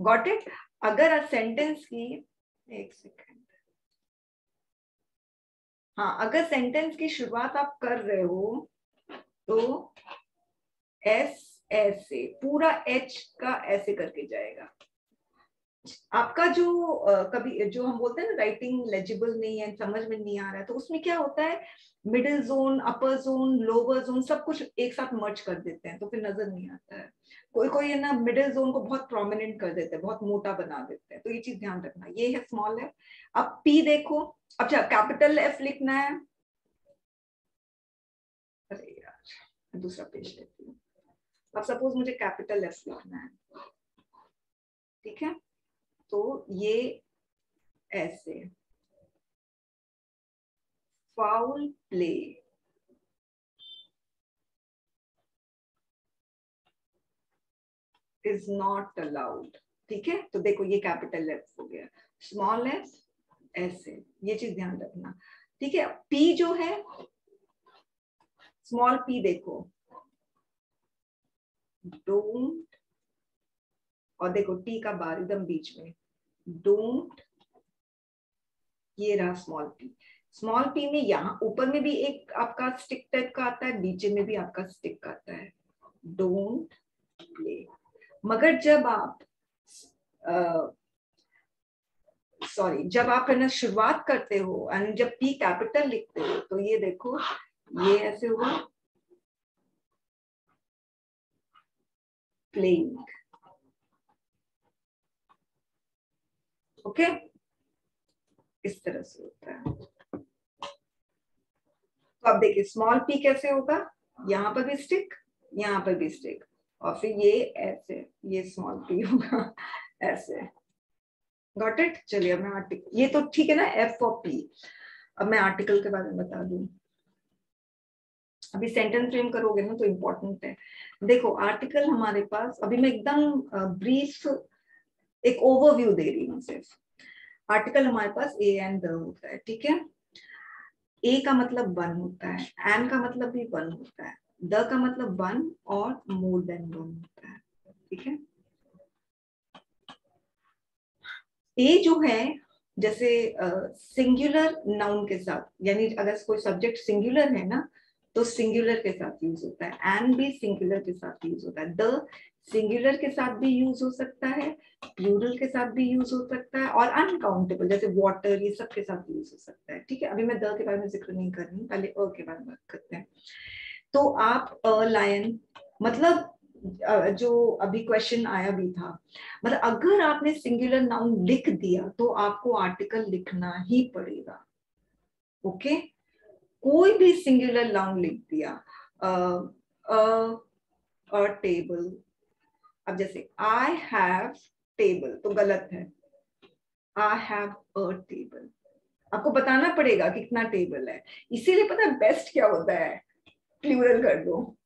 Got it? अगर सेंटेंस की, एक सेकेंड, हाँ अगर सेंटेंस की शुरुआत आप कर रहे हो तो एस ऐसे, पूरा एच का ऐसे करके जाएगा, आपका जो कभी जो हम बोलते हैं ना राइटिंग लेजिबल नहीं है, समझ में नहीं आ रहा है, तो उसमें क्या होता है, मिडिल जोन, अपर जोन, लोअर जोन सब कुछ एक साथ मर्ज कर देते हैं, तो फिर नजर नहीं आता है। कोई कोई है ना मिडिल जोन को बहुत प्रोमिनेंट कर देते हैं, बहुत मोटा बना देते हैं, तो ये चीज ध्यान रखना। ये है स्मॉल है। अब पी देखो, अब क्या कैपिटल एफ लिखना है, अरे यार दूसरा पेज लेती हूँ। अब सपोज मुझे कैपिटल एफ लिखना है, ठीक है, तो ये ऐसे, foul play, is not allowed, ठीक है। तो देखो ये कैपिटल एफ हो गया, स्मॉल एफ ऐसे, ये चीज ध्यान रखना, ठीक है। पी जो है, स्मॉल पी देखो, डोंट, और देखो टी का बार एकदम बीच में, डोंट, ये रहा स्मॉल पी। स्मॉल पी में यहाँ ऊपर में भी एक आपका स्टिक टाइप का आता है, नीचे में भी आपका स्टिक आता है, डोंट प्ले। मगर जब आप जब आप है ना शुरुआत करते हो एंड जब पी कैपिटल लिखते हो, तो ये देखो ये ऐसे हुआ, प्लेइंग, ओके, इस तरह से होता है। तो अब देखिए स्मॉल पी कैसे होगा, यहाँ पर भी स्टिक, यहाँ पर भी स्टिक, और फिर ये ऐसे, ये स्मॉल पी होगा ऐसे, गॉट इट। चलिए अब मैं आर्टिकल, ये तो ठीक है ना एफ और पी। अब मैं आर्टिकल के बारे में बता दूं, अभी सेंटेंस फ्रेम करोगे ना तो इम्पोर्टेंट है। देखो आर्टिकल हमारे पास, अभी मैं एकदम ब्रीफ एक ओवरव्यू दे रही हूँ सिर्फ। आर्टिकल हमारे पास ए एंड द होता है, ठीक है। ए का मतलब वन होता है, एन का मतलब भी वन होता है, द का मतलब वन और मोर देन वन होता है, ठीक है। ए जो है जैसे सिंगुलर नाउन के साथ, यानी अगर कोई सब्जेक्ट सिंगुलर है ना तो सिंगुलर के साथ यूज होता है, एंड भी सिंगुलर के साथ यूज होता है, द सिंगुलर के साथ भी यूज हो सकता है, प्लूरल के साथ भी यूज हो सकता है, और अनकाउंटेबल जैसे वाटर, ये सब के साथ यूज हो सकता है, ठीक है। अभी मैं द के बारे में जिक्र नहीं कर रही, पहले अ के बारे में बात करते हैं। तो आप अ लायन, मतलब जो अभी क्वेश्चन आया भी था, मतलब अगर आपने सिंगुलर नाउन लिख दिया तो आपको आर्टिकल लिखना ही पड़ेगा, ओके। कोई भी सिंगुलर नाउन लिख दिया, अ टेबल, अब जैसे आई हैव टेबल तो गलत है, आई हैव अ टेबल, आपको बताना पड़ेगा कितना टेबल है। इसीलिए पता है बेस्ट क्या होता है, प्लूरल कर दो,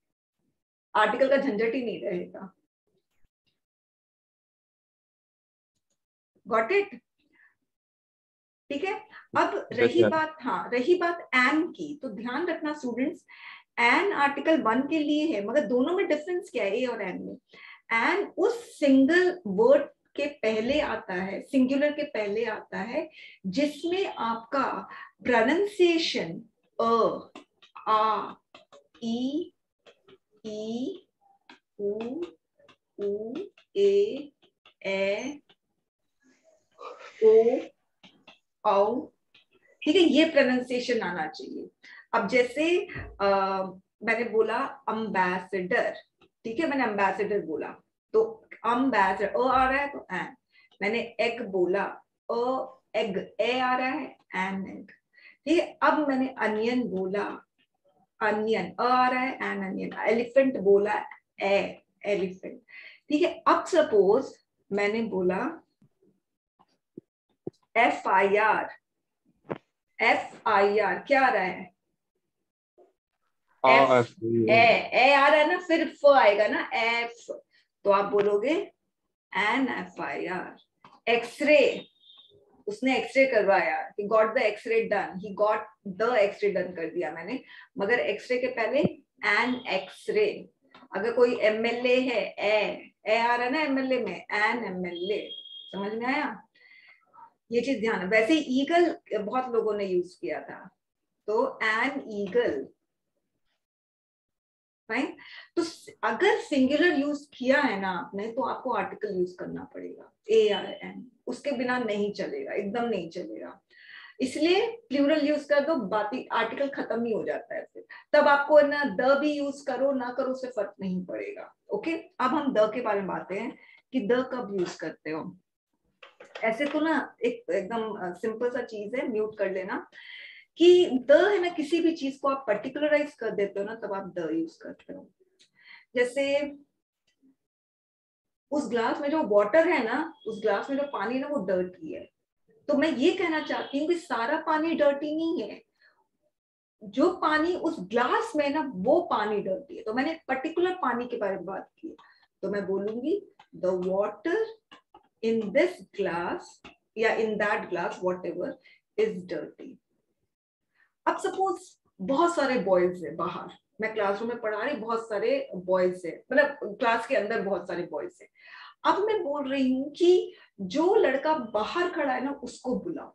आर्टिकल का झंझट ही नहीं रहेगा, गॉट इट, ठीक है। अब रही बात, हाँ रही बात एन की, तो ध्यान रखना स्टूडेंट्स, एन आर्टिकल वन के लिए है, मगर दोनों में डिफरेंस क्या है ए और एन में। एन उस सिंगल वर्ड के पहले आता है, सिंगुलर के पहले आता है, जिसमें आपका प्रोनाउंसिएशन अ, आ, ई, उ, ए, ओ, औ, ठीक है, ये प्रोनाउंसिएशन आना चाहिए। अब जैसे मैंने बोला अम्बेसडर, ठीक है, मैंने अम्बेसडर बोला तो अम्बेसडर अ आ रहा है तो एन, मैंने एग बोला एग, ए आ रहा है एन एग, ठीक है। अब मैंने अनियन बोला, अनियन अ आ रहा है एन अनियन, एलिफेंट बोला एलिफेंट, ठीक है। अब सपोज मैंने बोला FIR, FIR क्या आ रहा है, ए आ रहा है ना, फिर फ आएगा ना एफ, तो आप बोलोगे एन FIR। एक्सरे, उसने एक्सरे करवाया, he got the X-ray done, he got the X-ray done कर दिया मैंने, मगर एक्सरे के पहले एन एक्सरे। अगर कोई MLA है, ए आ रहा है ना MLA में, एन MLA, समझ में आया, ये चीज ध्यान है। वैसे ईगल बहुत लोगों ने यूज किया था, तो एन ईगल, फाइन। तो अगर सिंगुलर यूज किया है ना आपने, तो आपको आर्टिकल यूज करना पड़ेगा, ARN, उसके बिना नहीं चलेगा, एकदम नहीं चलेगा। इसलिए प्लूरल यूज कर दो, बाकी आर्टिकल खत्म ही हो जाता है फिर। तब आपको ना द भी यूज करो ना करो उससे फर्क नहीं पड़ेगा। ओके, अब हम द के बारे में बात हैं कि द कब यूज करते हो। ऐसे तो ना एक एकदम सिंपल सा चीज है, म्यूट कर लेना, कि द है ना, किसी भी चीज को आप पर्टिकुलराइज कर देते हो ना, तब आप द यूज करते हो। जैसे उस ग्लास में जो वाटर है ना, उस ग्लास में जो पानी है ना, वो डर्टी है, तो मैं ये कहना चाहती हूँ कि सारा पानी डर्टी नहीं है, जो पानी उस ग्लास में है ना, वो पानी डर्टी है। तो मैंने पर्टिकुलर पानी के बारे में बात की, तो मैं बोलूंगी the water in this glass या in that glass whatever is dirty. अब सपोज बहुत सारे बॉयज है बाहर, मैं क्लासरूम में पढ़ा रही, बहुत सारे बॉयज है, मतलब क्लास के अंदर बहुत सारे बॉयज है। अब मैं बोल रही हूँ कि जो लड़का बाहर खड़ा है ना, उसको बुलाओ।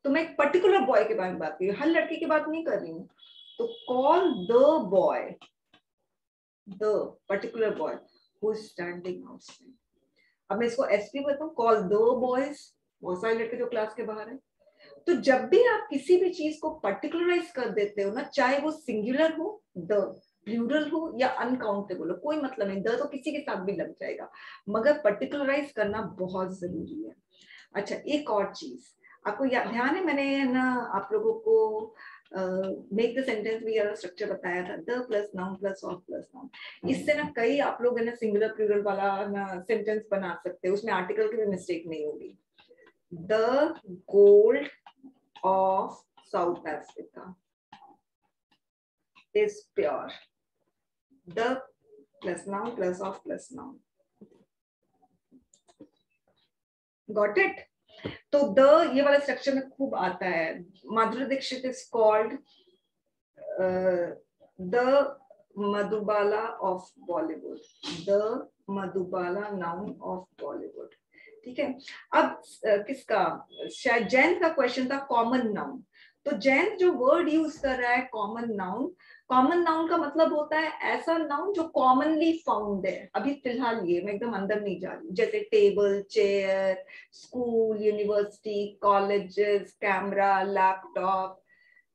तो मैं एक पर्टिकुलर बॉय के बारे में बात कर रही हूँ, हर लड़के की बात नहीं कर रही हूँ। तो call the boy, the particular boy who is standing outside. अब मैं इसको SP बताऊं, कॉल द बॉयज, बहुत सारे लड़के जो क्लास के बाहर है। तो जब भी आप किसी भी चीज को पर्टिकुलराइज कर देते हो ना, चाहे वो सिंगुलर हो, द, प्लूरल हो या अनकाउंटेबल हो, कोई मतलब नहीं, द तो किसी के साथ भी लग जाएगा, मगर पर्टिकुलराइज करना बहुत जरूरी है। अच्छा, एक और चीज आपको ध्यान है, मैंने ना आप लोगों को मेक द सेंटेंस भी स्ट्रक्चर बताया था, the plus noun plus of plus noun. इससे ना कई आप लोग है ना सिंगुलर प्लूरल वाला ना सेंटेंस बना सकते हैं, उसमें आर्टिकल की भी मिस्टेक नहीं होगी। The gold of South Africa is pure. The plus noun plus of plus noun. Got it? तो the ये वाला स्ट्रक्चर में खूब आता है। Madhuri Dixit is called the Madhubala of Bollywood. The Madhubala noun of Bollywood. ठीक है। अब किसका, शायद जैन का क्वेश्चन था कॉमन नाउन। तो जैन जो वर्ड यूज कर रहा है कॉमन नाउन, कॉमन नाउन का मतलब होता है ऐसा नाउन जो कॉमनली फाउंड है। अभी फिलहाल ये मैं एकदम अंदर नहीं जा रही, जैसे table, chair, school, university, colleges, camera, laptop,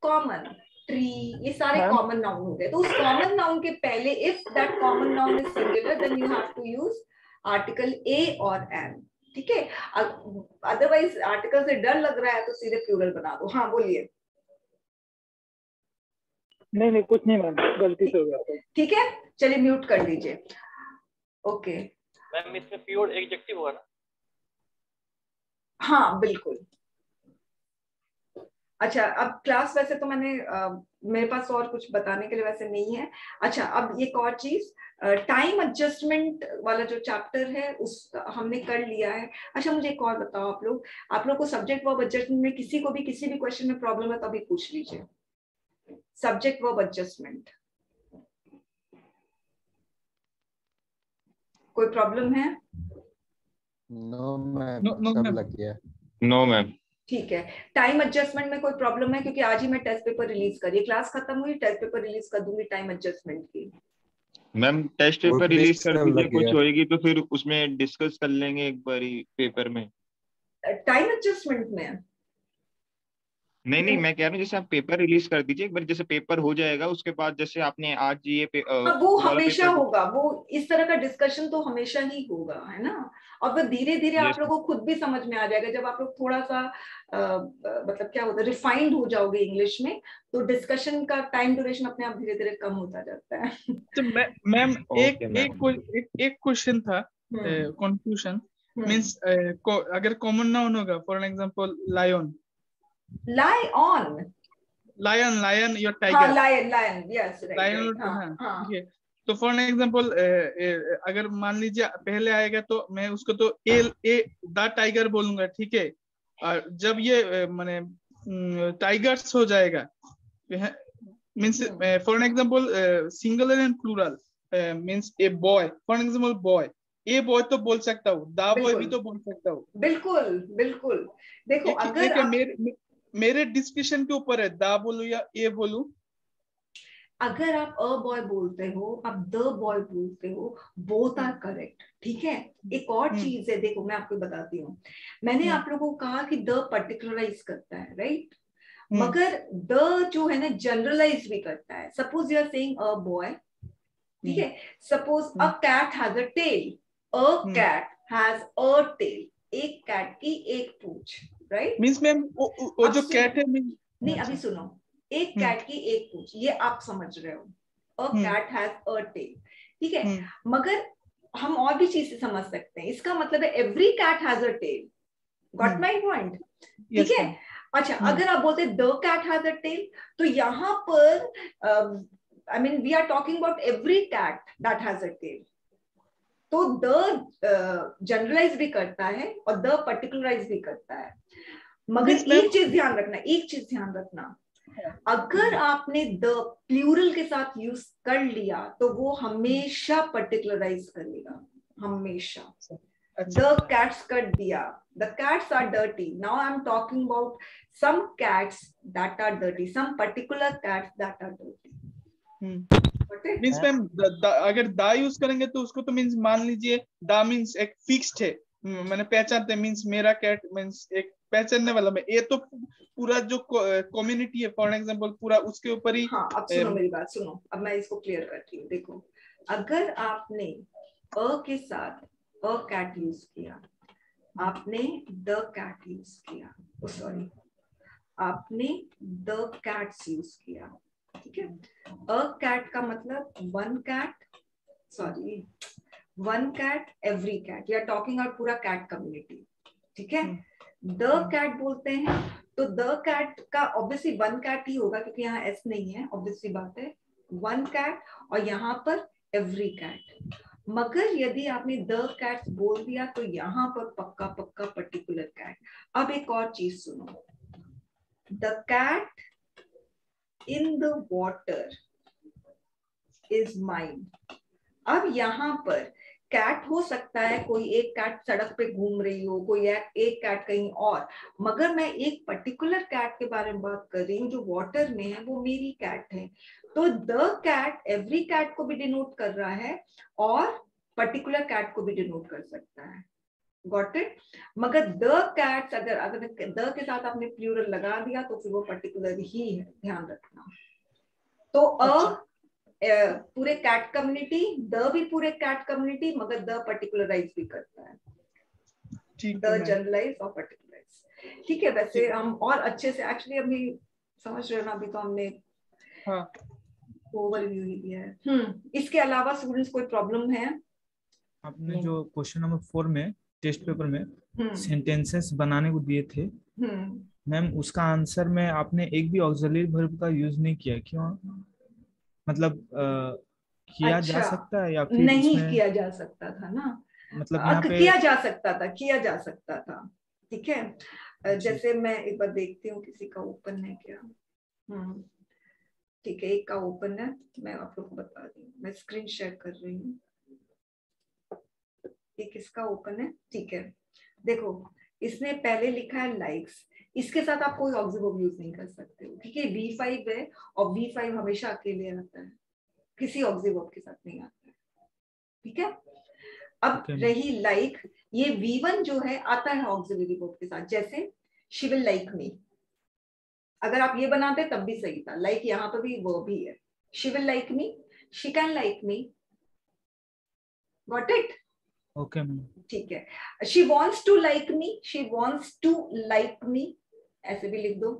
common, tree, ये सारे कॉमन नाउन हो गए। तो उस कॉमन नाउन के पहले if that common noun is singular then you have to use article a और एन। ठीक है, अदरवाइज आर्टिकल से डर लग रहा है तो सीधे प्लूरल बना दो। हाँ बोलिए। नहीं कुछ नहीं मैम, गलती से हो गया। ठीक है, चलिए म्यूट कर लीजिए। ओके मैम, इसमें प्योर एडजेक्टिव हुआ ना? हाँ बिल्कुल। अच्छा, अब क्लास वैसे तो मैंने मेरे पास और कुछ बताने के लिए वैसे नहीं है। अच्छा, अब एक और चीज, टाइम एडजस्टमेंट वाला जो चैप्टर है उस हमने कर लिया है। अच्छा, मुझे एक और बताओ, आप लोग को सब्जेक्ट वर्ब एडजस्टमेंट में किसी को भी किसी भी क्वेश्चन में प्रॉब्लम है तो अभी पूछ लीजिए। सब्जेक्ट वर्ब एडजस्टमेंट कोई प्रॉब्लम है? नो मैम, सब लग गया। No ma'am. ठीक है, टाइम एडजस्टमेंट में कोई प्रॉब्लम है? क्योंकि आज ही मैं टेस्ट पेपर रिलीज करी, क्लास खत्म हुई, टेस्ट पेपर रिलीज कर दूंगी टाइम एडजस्टमेंट की। मैम टेस्ट पेपर रिलीज कर दीजिए, कुछ होएगी तो फिर उसमें डिस्कस कर लेंगे एक बारी पेपर में। टाइम एडजस्टमेंट में नहीं मैं कह रहा हूँ जैसे आप पेपर रिलीज कर दीजिए एक बार, जैसे पेपर हो जाएगा उसके बाद जैसे आपने आज ये वो हमेशा होगा, वो इस तरह का डिस्कशन तो हमेशा ही होगा, है ना। और वो धीरे धीरे आप लोगों को खुद भी समझ में आ जाएगा, जब आप लोग थोड़ा सा मतलब क्या होता है, रिफाइंड हो जाओगे इंग्लिश में, तो डिस्कशन का टाइम ड्यूरेशन अपने आप धीरे धीरे कम होता जाता है। तो मैम एक क्वेश्चन था, कंफ्यूजन मींस अगर कॉमन नाउन होगा, फॉर एग्जांपल लायन, लायन या टाइगर। हाँ, लायन, यस राइट। हाँ, तो फॉर एग्जांपल अगर मान लीजिए पहले आएगा तो मैं उसको तो ए द टाइगर बोलूंगा, ठीक है। और जब ये माने टाइगर्स हो जाएगा, means for example singular and plural, means a boy, for example boy, a boy तो बोल सकता हूँ, द बॉय भी तो बोल सकता हूँ। बिल्कुल देखो, अगर मेरे डिस्कशन के ऊपर है, दा बोलूं या ए बोलूं। अगर आप अ बॉय बोलते हो, आप द बॉय बोलते हो, बोथ आर करेक्ट, ठीक है। एक और चीज है, देखो मैं आपको बताती हूँ, मैंने आप लोगों को कहा कि द पर्टिकुलराइज करता है, राइट, मगर द जो है ना जनरलाइज भी करता है। Suppose you are saying a boy, ठीक है, suppose a cat has a tail, a cat has a tail, एक कैट की एक पूंछ, राइट। मींस मैम वो जो कैट है नहीं अभी सुनो, एक कैट की एक पूंछ, ये आप समझ रहे हो, a cat has a tail, ठीक है। मगर हम और भी चीज से समझ सकते हैं, इसका मतलब है every cat has a tail, got my point, ठीक है। अच्छा, अगर आप बोलते the cat has a tail, तो यहाँ पर I mean we are talking about every cat that has a tail, तो द जनरलाइज भी करता है और द पर्टिकुलराइज भी करता है। मगर एक चीज ध्यान रखना, एक चीज ध्यान रखना, अगर आपने द प्लूरल के साथ यूज कर लिया तो वो हमेशा पर्टिकुलराइज करेगा, हमेशा। The cats कर दिया, the cats are dirty. Now I'm talking about some cats that are dirty, some particular cats that are dirty. Means ma'am अगर दा यूज करेंगे तो उसको तो मींस मान लीजिए दा मींस एक फिक्स्ड है, मैंने पहचानते हैं, मींस मेरा कैट मींस एक पहचानने वाला में, ये तो पूरा जो कम्युनिटी है फॉर एग्जांपल पूरा उसके ऊपर ही। हाँ, अब सुनो मेरी बात सुनो, अब मैं इसको क्लियर करती हूँ। देखो, अगर आपने अ के साथ अ कैट यूज किया, आपने द कैट यूज किया, सॉरी आपने द कैट्स यूज किया, ठीक है। अ कैट का मतलब one cat, sorry one cat, every cat, we are talking about पूरा कैट कम्युनिटी, ठीक है। द कैट बोलते हैं तो द कैट का ऑब्वियसली वन कैट ही होगा क्योंकि यहाँ एस नहीं है, ऑब्वियसली बात है, वन कैट, और यहाँ पर एवरी कैट। मगर यदि आपने द कैट्स बोल दिया तो यहाँ पर पक्का पक्का पर्टिकुलर कैट। अब एक और चीज सुनो, the cat in the water is mine. अब यहाँ पर कैट हो सकता है, कोई एक कैट सड़क पे घूम रही हो, कोई एक कैट कहीं और, मगर मैं एक पर्टिकुलर कैट के बारे में बात कर रही हूँ जो वाटर में है, वो मेरी कैट है। तो द कैट एवरी कैट को भी डिनोट कर रहा है और पर्टिकुलर कैट को भी डिनोट कर सकता है, गॉट इट। मगर द कैट्स अगर द के साथ आपने प्लूरल लगा दिया तो फिर वो पर्टिकुलर ही है, ध्यान रखना। तो पूरे कैट कम्युनिटी, द भी पूरे कैट कम्युनिटी, मगर द पर्टिकुलराइज भी करता है, द जनरलाइज और पर्टिकुलराइज, ठीक है। वैसे हम और अच्छे से एक्चुअली अभी समझ रहे हो ना, अभी तो हमने ओवरव्यू ही दिया है। इसके अलावा स्टूडेंट्स कोई प्रॉब्लम है? आपने जो क्वेश्चन नंबर 4 में टेस्ट पेपर में सेंटेंसेस बनाने को दिए थे मैम, उसका आंसर में आपने एक भी ऑक्सिलरी वर्ब का यूज नहीं किया, क्यों? मतलब किया अच्छा, जा सकता है या फिर नहीं किया जा सकता था ना, मतलब यहाँ पे किया जा सकता था, किया जा सकता था, ठीक है। जैसे मैं एक बार देखती हूँ किसी का ओपन है क्या। ठीक है, एक का ओपन है, मैं आप लोग को बता रही हूँ, मैं स्क्रीन शेयर कर रही हूँ। ये किसका ओपन है? ठीक है, देखो इसने पहले लिखा है लाइक्स, इसके साथ आप कोई ऑक्सिलरी यूज नहीं कर सकते हो, ठीक है। V5 है और V5 हमेशा अकेले आता है, किसी ऑक्सिलरी के साथ नहीं आता है, ठीक है। अब रही लाइक, ये V1 जो है आता है ऑक्सिलरी वर्ब के साथ, जैसे शी विल लाइक मी, अगर आप ये बनाते तब भी सही था, लाइक यहाँ पर भी वर्ब ही है, she will like me, she can like me, got it? Okay ma'am, ठीक है। She wants to like me, she wants to like me, ऐसे भी लिख दो,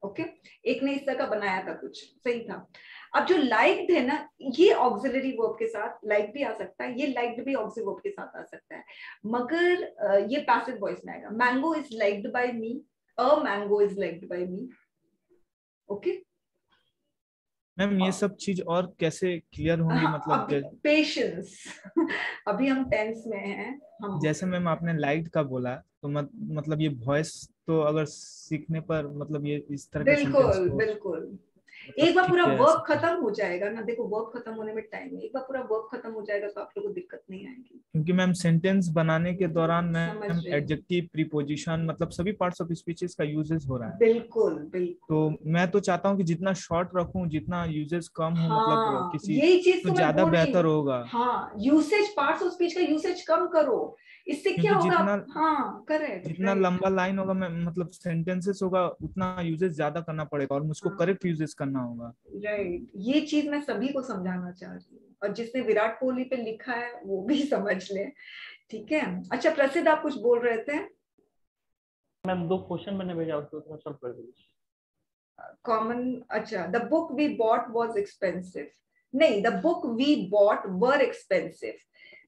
ओके। एक ने इस तरह का बनाया था, कुछ सही था। अब जो लाइक्ड है ना, ये ऑक्सिलरी वर्ब के साथ लाइक भी आ सकता है, ये लाइक्ड भी ऑक्सिलरी वर्ब के साथ आ सकता है, मगर ये पैसिव वॉइस में आएगा। Mango is liked by me, a mango is liked by me, okay ma'am. ये सब चीज और कैसे क्लियर होंगी, मतलब पेशेंस अभी हम टेंस में हैं हम। जैसे मैम आपने लाइक्ड का बोला, तो मतलब ये वॉइस तो अगर सीखने पर मतलब ये इस तरह का बिल्कुल बिल्कुल एक बार ठीक पूरा है, वर्क खत्म हो जाएगा ना, देखो वर्क खत्म होने में टाइम है, एक बार पूरा वर्क खत्म हो जाएगा तो आप लोगों को दिक्कत नहीं आएगी। क्योंकि मैम सेंटेंस बनाने के दौरान समझ मैम रही हूँ। एडजेक्टिव, प्रीपोजिशन, मतलब सभी पार्ट्स ऑफ स्पीचेस का यूजेस हो रहा है। बिल्कुल बिल्कुल। तो मैं तो चाहता हूँ कि जितना शॉर्ट रखूं, जितना यूजेस कम हो, मतलब हाँ, किसी यही चीज तो तो मैं ज्यादा बोल रही बेहतर हूँ। होगा। हाँ, यूसेज, पार्ट्स ऑफ स्पीच का यूसेज कम करो, इससे क्या क्योंकि होगा। जितना हाँ करेक्ट, जितना लंबा लाइन होगा, मैं मतलब सेंटेंसेस होगा, उतना यूजेस ज्यादा करना पड़ेगा और मुझको करेक्ट यूजेस करना होगा। राइट, ये चीज मैं सभी को समझाना चाह रही हूँ, और जिसने विराट कोहली पे लिखा है वो भी समझ ले, ठीक है। अच्छा प्रसिद्ध, आप कुछ बोल रहे थे। मैम 2 क्वेश्चन मैंने भेजा, उसको थोड़ा सॉल्व कर दीजिए। कॉमन, अच्छा, the book we bought was expensive, नहीं, the book we bought were expensive.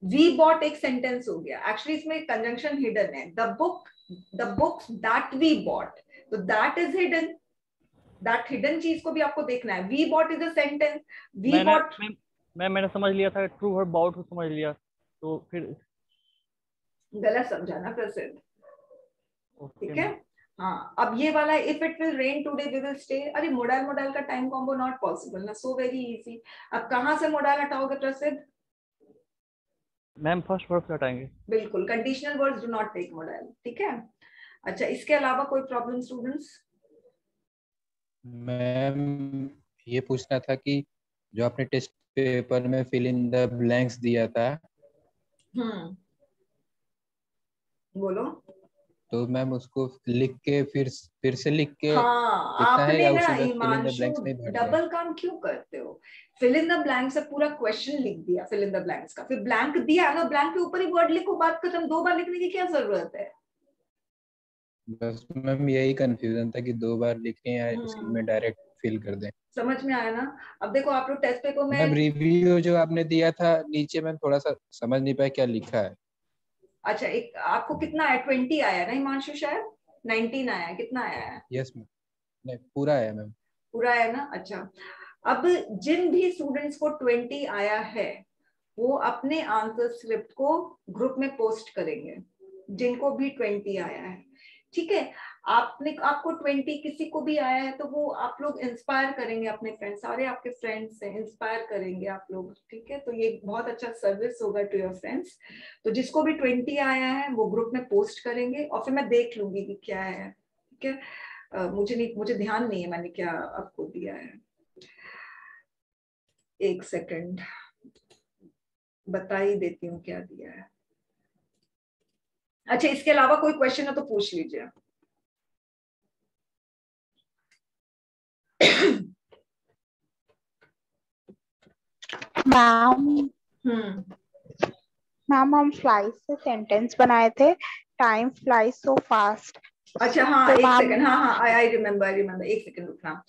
We bought एक सेंटेंस हो गया, एक्चुअली इसमें कंजंक्शन हिडन है। The books that we bought, तो that is hidden, that hidden चीज को भी आपको देखना है। We bought is a sentence, we bought. मैंने समझ लिया था, ट्रू और बाउट को समझ लिया, तो फिर गलत समझा ना प्रसिद्ध, ठीक है। हाँ, अब ये वाला if it will rain today we will stay, अरे मोडाइल का टाइम कॉम्बो नॉट पॉसिबल ना, सो वेरी इजी। अब कहाँ से मोडाइल हटाओगे प्रसिद्ध? मैम फर्स्ट वर्ब से हटाएंगे। बिल्कुल, conditional words do not take modal, ठीक है। अच्छा, इसके अलावा कोई प्रॉब्लम स्टूडेंट्स? मैम ये पूछना था कि जो आपने टेस्ट पेपर में फिल इन द ब्लैंक्स दिया था, बोलो। तो मैम उसको लिख के फिर से लिख के हाँ, लिखना है आपने या ना उसी में fill in the Himanshu blanks में भर दिया? डबल काम क्यों करते हो? फिल इन द ब्लैंक्स से पूरा क्वेश्चन लिख दिया, फिल इन द ब्लैंक्स का, फिर ब्लैंक दिया ना, ब्लैंक के ऊपर ही वर्ड लिखो, बात खत्म। 2 बार लिखने की क्या जरूरत है? बस मैम यही कंफ्यूजन था कि 2 बार लिखें या उसी में डायरेक्ट फिल कर दें। समझ में आया ना? अब देखो आप लोग टेस्ट पेपर में, मैम रिव्यू जो आपने दिया था नीचे, मैम थोड़ा सा समझ नहीं पाया क्या लिखा है। अच्छा, एक आपको कितना आया? 20 आया ना हिमांशु, शायद 19 आया, कितना आया है? यस मैम, नहीं पूरा है मैम। पूरा है ना? अच्छा, अब जिन भी स्टूडेंट्स को 20 आया है वो अपने आंसर स्क्रिप्ट को ग्रुप में पोस्ट करेंगे, जिनको भी 20 आया है, ठीक है। आपको 20 किसी को भी आया है तो वो आप लोग इंस्पायर करेंगे अपने फ्रेंड्स, सारे आपके फ्रेंड्स से इंस्पायर करेंगे आप लोग, ठीक है। तो ये बहुत अच्छा सर्विस होगा टू योर फ्रेंड्स। तो जिसको भी 20 आया है वो ग्रुप में पोस्ट करेंगे और फिर मैं देख लूंगी कि क्या है, ठीक है। मुझे ध्यान नहीं है मैंने क्या आपको दिया है। एक सेकंड, बता ही देती हूँ क्या दिया है। अच्छा, इसके अलावा कोई क्वेश्चन है तो पूछ लीजिए। मैम हम फ्लाइज से सेंटेंस बनाए थे, टाइम फ्लाइज सो फास्ट। अच्छा हाँ, तो एक सेकंड, हाँ आई रिमेम्बर, एक सेकंड रुकना।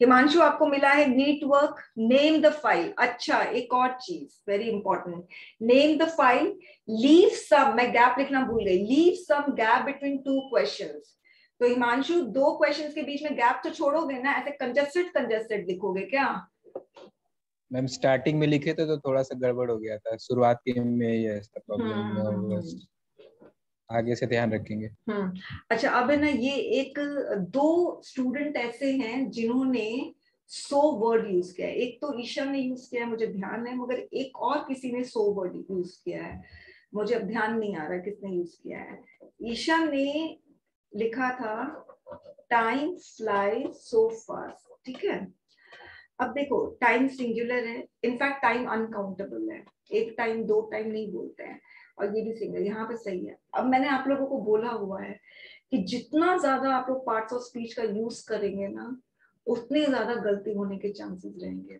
हिमांशु, आपको मिला है neat work, name the file. अच्छा, एक और चीज very important, name the file, leave some, मैं गैप लिखना भूल गई, leave some gap between 2 questions. तो हिमांशु 2 क्वेश्चंस के बीच में गैप तो छोड़ोगे ना, ऐसे कंजस्टेड लिखोगे क्या? मैम स्टार्टिंग में लिखे थे तो थोड़ा सा गड़बड़ हो गया था, शुरुआती में ही ऐसा प्रॉब्लम, आगे से ध्यान रखेंगे। अच्छा, अब है ना, ये 2 स्टूडेंट ऐसे हैं जिन्होंने 100 वर्ड यूज किया है। एक तो ईशा ने यूज किया है, मुझे ध्यान है, मगर एक और किसी ने 100 वर्ड यूज किया है, मुझे अब ध्यान नहीं आ रहा किसने यूज किया है। ईशा ने लिखा था टाइम फ्लाई सो फास्ट, ठीक है। अब देखो, टाइम सिंगुलर है, इनफैक्ट टाइम अनकाउंटेबल है, 1 टाइम 2 टाइम नहीं बोलते हैं, और ये भी सिंगल, यहाँ पे सही है। अब मैंने आप लोगों को बोला हुआ है कि जितना ज्यादा आप लोग पार्ट्स ऑफ स्पीच का यूज करेंगे ना, उतने ज्यादा गलती होने के चांसेस रहेंगे।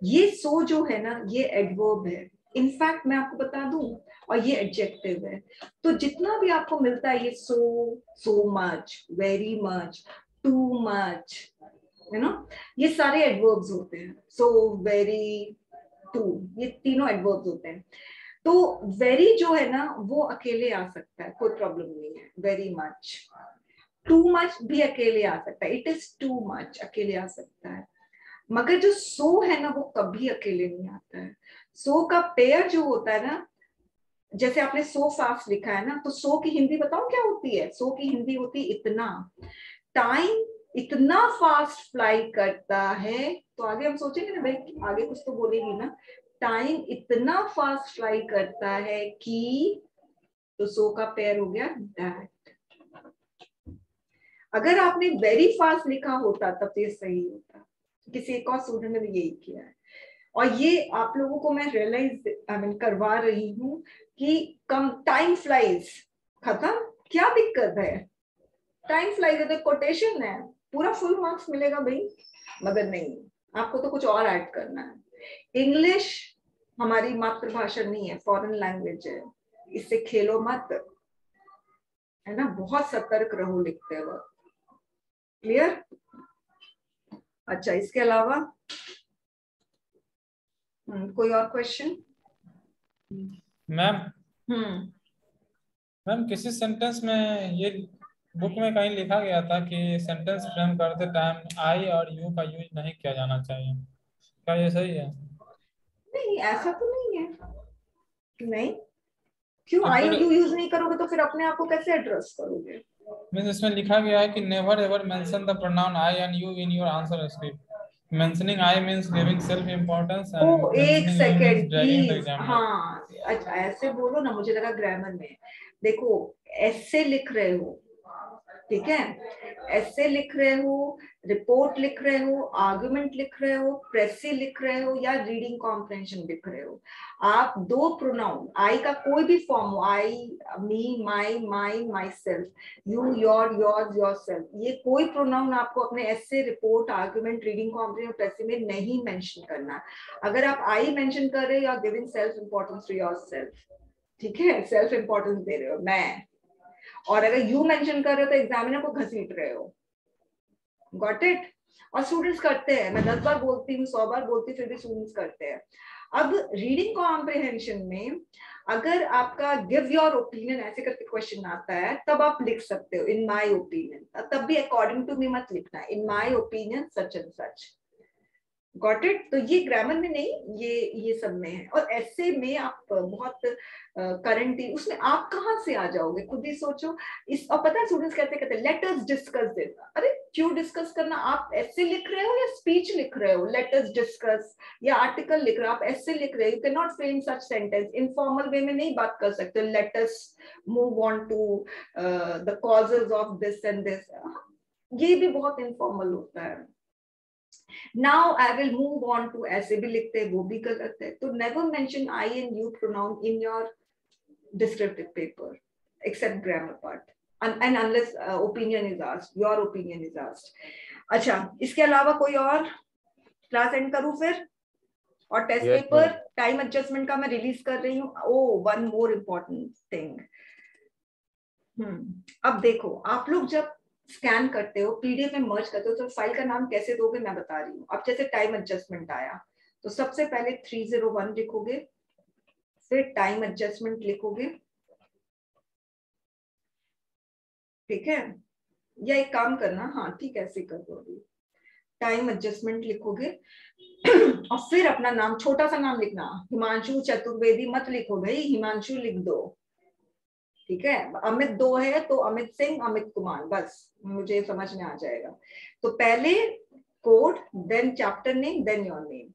ये सो जो है ना, ये एडवर्ब है, इनफैक्ट मैं आपको बता दूं, और ये एडजेक्टिव है। तो जितना भी आपको मिलता है, ये so much, very much, too much, you know, ये सारे एडवर्ब्स होते हैं। सो, वेरी, टू, ये तीनों एडवर्ब्स होते हैं। तो वेरी जो है ना वो अकेले आ सकता है, कोई प्रॉब्लम नहीं है। वेरी मच, टू मच भी अकेले आ सकता है, इट इज टू मच अकेले आ सकता है, मगर जो सो है ना वो कभी अकेले नहीं आता है। सो का पेयर जो होता है ना, जैसे आपने सो फास्ट लिखा है ना, तो सो की हिंदी बताओ क्या होती है? सो की हिंदी होती है इतना। टाइम इतना फास्ट फ्लाई करता है, तो आगे हम सोचेंगे ना भाई, आगे कुछ तो बोलेगी ना, टाइम इतना फास्ट फ्लाई करता है कि, तो सो का पेयर हो गया दैट। अगर आपने वेरी फास्ट लिखा होता तब तो ये सही होता। किसी एक और स्टूडेंट ने भी यही किया है, और ये आप लोगों को मैं रियलाइज करवा रही हूँ कि कम टाइम फ्लाइज, खत्म, क्या दिक्कत है, टाइम फ्लाइज है तो कोटेशन है, पूरा फुल मार्क्स मिलेगा भाई, मगर नहीं, आपको तो कुछ और ऐड करना है। इंग्लिश हमारी मातृभाषा नहीं है, फॉरेन लैंग्वेज है, इससे खेलो मत, है ना, बहुत सतर्क रहो लिखते वक्त। क्लियर? अच्छा, इसके अलावा कोई और क्वेश्चन? मैम मैम किसी सेंटेंस में ये बुक में कहीं लिखा गया था कि सेंटेंस फ्रेम करते टाइम आई और यू का यूज नहीं किया जाना चाहिए, क्या ये सही है? नहीं, ऐसा तो नहीं है। नहीं, क्यों आई और यू यूज नहीं करोगे तो फिर अपने आप को कैसे एड्रेस करोगे? मींस इसमें लिखा गया है कि never ever mention the pronoun I and you in your answer script. Mentioning I means giving self importance and ओ एक second dragging the please, examiner. हाँ अच्छा ऐसे बोलो ना, मुझे लगा ग्रामर में। देखो, ऐसे लिख रहे हो, ठीक है, ऐसे लिख रहे हो, रिपोर्ट लिख रहे हो, आर्गुमेंट लिख रहे हो, प्रेसी लिख रहे हो, या रीडिंग कॉम्प्रहेंशन लिख रहे हो, आप दो प्रोनाउन आई का कोई भी फॉर्म हो, I, me, my, my, myself, you, your, yours, yourself, ये कोई प्रोनाउन आपको अपने ऐसे, report, argument, reading comprehension, precis में नहीं मेंशन करना। अगर आप आई मेंशन कर रहे हो, you are giving self importance to yourself, ठीक है, सेल्फ इंपॉर्टेंस दे रहे हो मैं। और अगर यू मेंशन कर रहे हो तो एग्जामिनर को घसीट रहे हो। Got it? और स्टूडेंट्स करते हैं, मैं 10 बार बोलती हूँ, 100 बार बोलती हूँ, फिर भी स्टूडेंट्स करते हैं। अब रीडिंग कॉम्प्रिहेंशन में अगर आपका गिव योर ओपिनियन ऐसे करके क्वेश्चन आता है, तब आप लिख सकते हो इन माय ओपिनियन, तब भी अकॉर्डिंग टू मी मत लिखना, in my opinion such and such. Got it? तो ये ग्रामर में नहीं, ये सब में है। और ऐसे में आप बहुत करंट, उसमें आप कहाँ से आ जाओगे, खुद ही सोचो। इस और पता है स्टूडेंट्स कहते लेट अस डिस्कस दिस। अरे क्यों डिस्कस करना? आप ऐसे लिख रहे हो या स्पीच लिख रहे हो? लेट अस डिस्कस या आर्टिकल लिख रहे हो, आप ऐसे लिख रहे हो, you can not frame such sentence. Informal way में नहीं बात कर सकते, let us move on to the causes of this and this, ये भी बहुत इनफॉर्मल होता है। Now I will move on to, ऐसे भी लिखते हैं, वो भी गलत है। तो never mention I and you pronoun in your descriptive paper except grammar part and unless opinion is asked, your opinion is asked. अच्छा, इसके अलावा कोई और? क्लास एंड करूँ फिर? और टेस्ट पेपर टाइम एडजस्टमेंट का मैं रिलीज कर रही हूँ। ओ वन मोर इम्पोर्टेंट थिंग, अब देखो, आप लोग जब स्कैन करते हो, पीडीएफ में मर्ज करते हो, तो फाइल का नाम कैसे दोगे मैं बता रही हूँ। अब जैसे टाइम एडजस्टमेंट आया तो सबसे पहले 301 लिखोगे, फिर टाइम एडजस्टमेंट लिखोगे, ठीक है, या एक काम करना, हाँ ठीक है ऐसे कर दो, अभी टाइम एडजस्टमेंट लिखोगे और फिर अपना नाम, छोटा सा नाम लिखना, हिमांशु चतुर्वेदी मत लिखो भाई, हिमांशु लिख दो, ठीक है। अमित 2 है तो अमित सिंह, अमित कुमार, बस मुझे समझ में आ जाएगा। तो पहले code, then chapter name, then your name,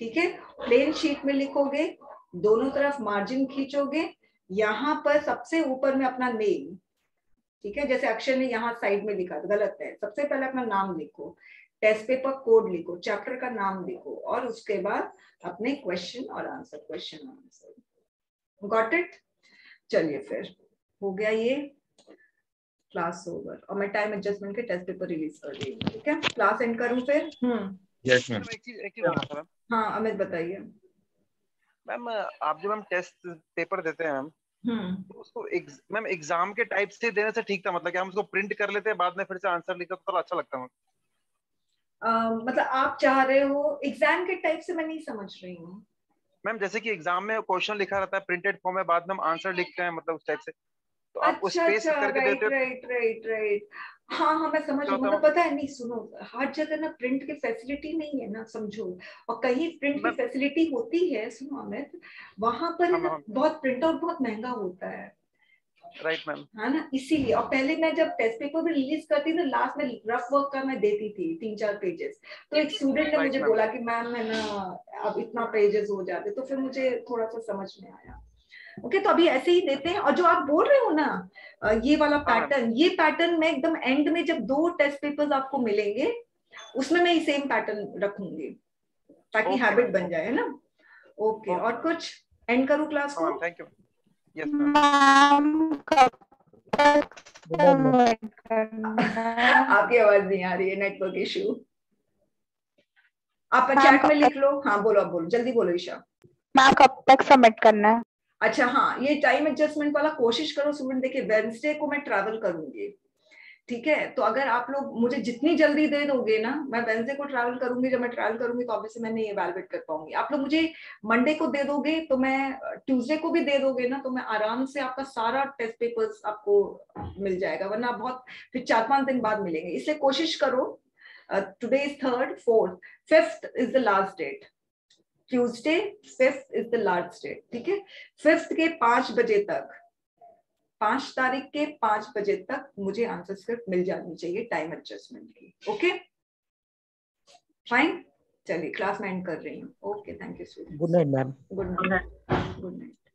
ठीक है। प्लेन शीट में लिखोगे, दोनों तरफ मार्जिन खींचोगे, यहाँ पर सबसे ऊपर में अपना नेम, ठीक है, जैसे अक्षर ने यहाँ साइड में लिखा तो गलत है, सबसे पहले अपना नाम लिखो, टेस्ट पेपर कोड लिखो, चैप्टर का नाम लिखो, और उसके बाद अपने क्वेश्चन और answer, question answer. Got it? चलिए फिर हो गया ये, क्लास ओवर, और मैं टाइम एडजस्टमेंट के टेस्ट पेपर रिलीज कर रही हूँ, ठीक है। क्लास एंड करूँ फिर? Yes ma'am. हाँ अमित बताइए। मैम आप जब हम टेस्ट पेपर देते हैं तो उसको मैम एग्जाम के टाइप से देने से ठीक था, मतलब कि हम उसको प्रिंट कर लेते हैं, बाद में फिर से आंसर लिखा तो अच्छा लगता है। मतलब आप चाह रहे हो एग्जाम के टाइप से? मैं नहीं समझ रही हूँ मैम। जैसे कि एग्जाम में क्वेश्चन लिखा रहता है प्रिंटेड फॉर्म में, बाद में हम आंसर लिखते हैं, मतलब उस टाइप से, तो आप उस स्पेस करके देते हो। राइट, हाँ मैं समझ रही हूँ। मतलब पता है, नहीं सुनो, हर जगह ना प्रिंट की फैसिलिटी नहीं है ना, समझो, और कहीं प्रिंट की फैसिलिटी होती है, सुनो अमित, वहां पर बहुत प्रिंट आउट बहुत महंगा होता है, राइट मैम, है ना, इसीलिए। और पहले मैं जब टेस्ट पेपर भी रिलीज करती थी, लास्ट में रफ वर्क का मैं देती थी 3-4 पेजेस, तो एक स्टूडेंट ने मुझे बोला कि मैम है ना अब इतना पेजेस हो जाते, तो फिर मुझे थोड़ा सा समझ में आया। ओके, तो अभी ऐसे ही देते हैं। और जो आप बोल रहे हो ना ये वाला पैटर्न, ये पैटर्न मैं एकदम एंड में जब 2 टेस्ट पेपर्स आपको मिलेंगे उसमें मैं सेम पैटर्न रखूंगी ताकि हैबिट बन जाए, है ना। ओके, और कुछ एंड करूं क्लास को? Thank you. यस मैम, आपकी आवाज नहीं आ रही है, नेटवर्क इशू। आप चैट में लिख लो। हाँ बोलो, आप बोलो, जल्दी बोलो ईशा। मैम कब तक सबमिट करना है? अच्छा हाँ, ये टाइम एडजस्टमेंट वाला कोशिश करो स्टूडेंट। देखिए वेडनेसडे को मैं ट्रैवल करूंगी, ठीक है, तो अगर आप लोग मुझे जितनी जल्दी दे दोगे ना, मैं वेडनेसडे को ट्रैवल करूंगी, जब मैं ट्रैवल करूंगी तो ऑब्वियसली मैं नहीं इवैल्यूएट कर पाऊंगी। आप लोग मुझे मंडे को दे दोगे तो मैं ट्यूसडे को भी दे दोगे ना, तो मैं आराम से आपका सारा टेस्ट पेपर्स आपको मिल जाएगा, वरना बहुत फिर 4-5 दिन बाद मिलेंगे। इसलिए कोशिश करो। Today is 3rd, 4th, 5th is the last date. Tuesday 5th is the last date, ठीक है। 5th के 5 बजे तक, 5 तारीख के 5 बजे तक मुझे आंसर स्क्रिप्ट मिल जानी चाहिए टाइम एडजस्टमेंट की। ओके फाइन, चलिए क्लास में एंड कर रही हूँ। Okay, thank you. Good night ma'am. Good night. Good night.